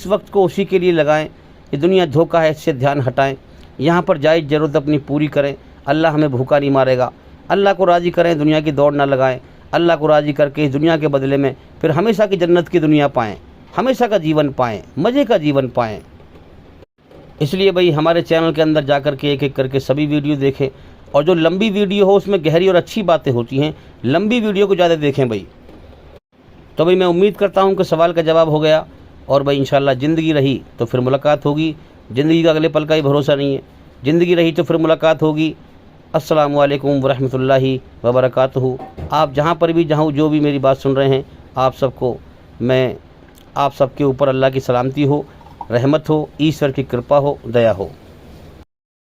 वक्त को उसी के लिए लगाएं। ये दुनिया धोखा है, इससे ध्यान हटाएं। यहाँ पर जायज़ ज़रूरत अपनी पूरी करें। अल्लाह हमें भूखा नहीं मारेगा। अल्लाह को राज़ी करें, दुनिया की दौड़ ना लगाएं। अल्लाह को राज़ी करके इस दुनिया के बदले में फिर हमेशा की जन्नत की दुनिया पाएं। हमेशा का जीवन पाएँ, मज़े का जीवन पाएँ। इसलिए भाई हमारे चैनल के अंदर जाकर के एक एक करके सभी वीडियो देखें, और जो लंबी वीडियो हो उसमें गहरी और अच्छी बातें होती हैं, लंबी वीडियो को ज़्यादा देखें भाई। तो भाई मैं उम्मीद करता हूं कि सवाल का जवाब हो गया, और भाई इंशाल्लाह ज़िंदगी रही तो फिर मुलाकात होगी। ज़िंदगी का अगले पल का ही भरोसा नहीं है, ज़िंदगी रही तो फिर मुलाकात होगी। अस्सलामु अलैकुम वरहमतुल्लाहि वबरकातुहू। आप जहाँ पर भी जहाँ जो भी मेरी बात सुन रहे हैं, आप सबको मैं, आप सबके ऊपर अल्लाह की सलामती हो, रहमत हो, ईश्वर की कृपा हो, दया हो।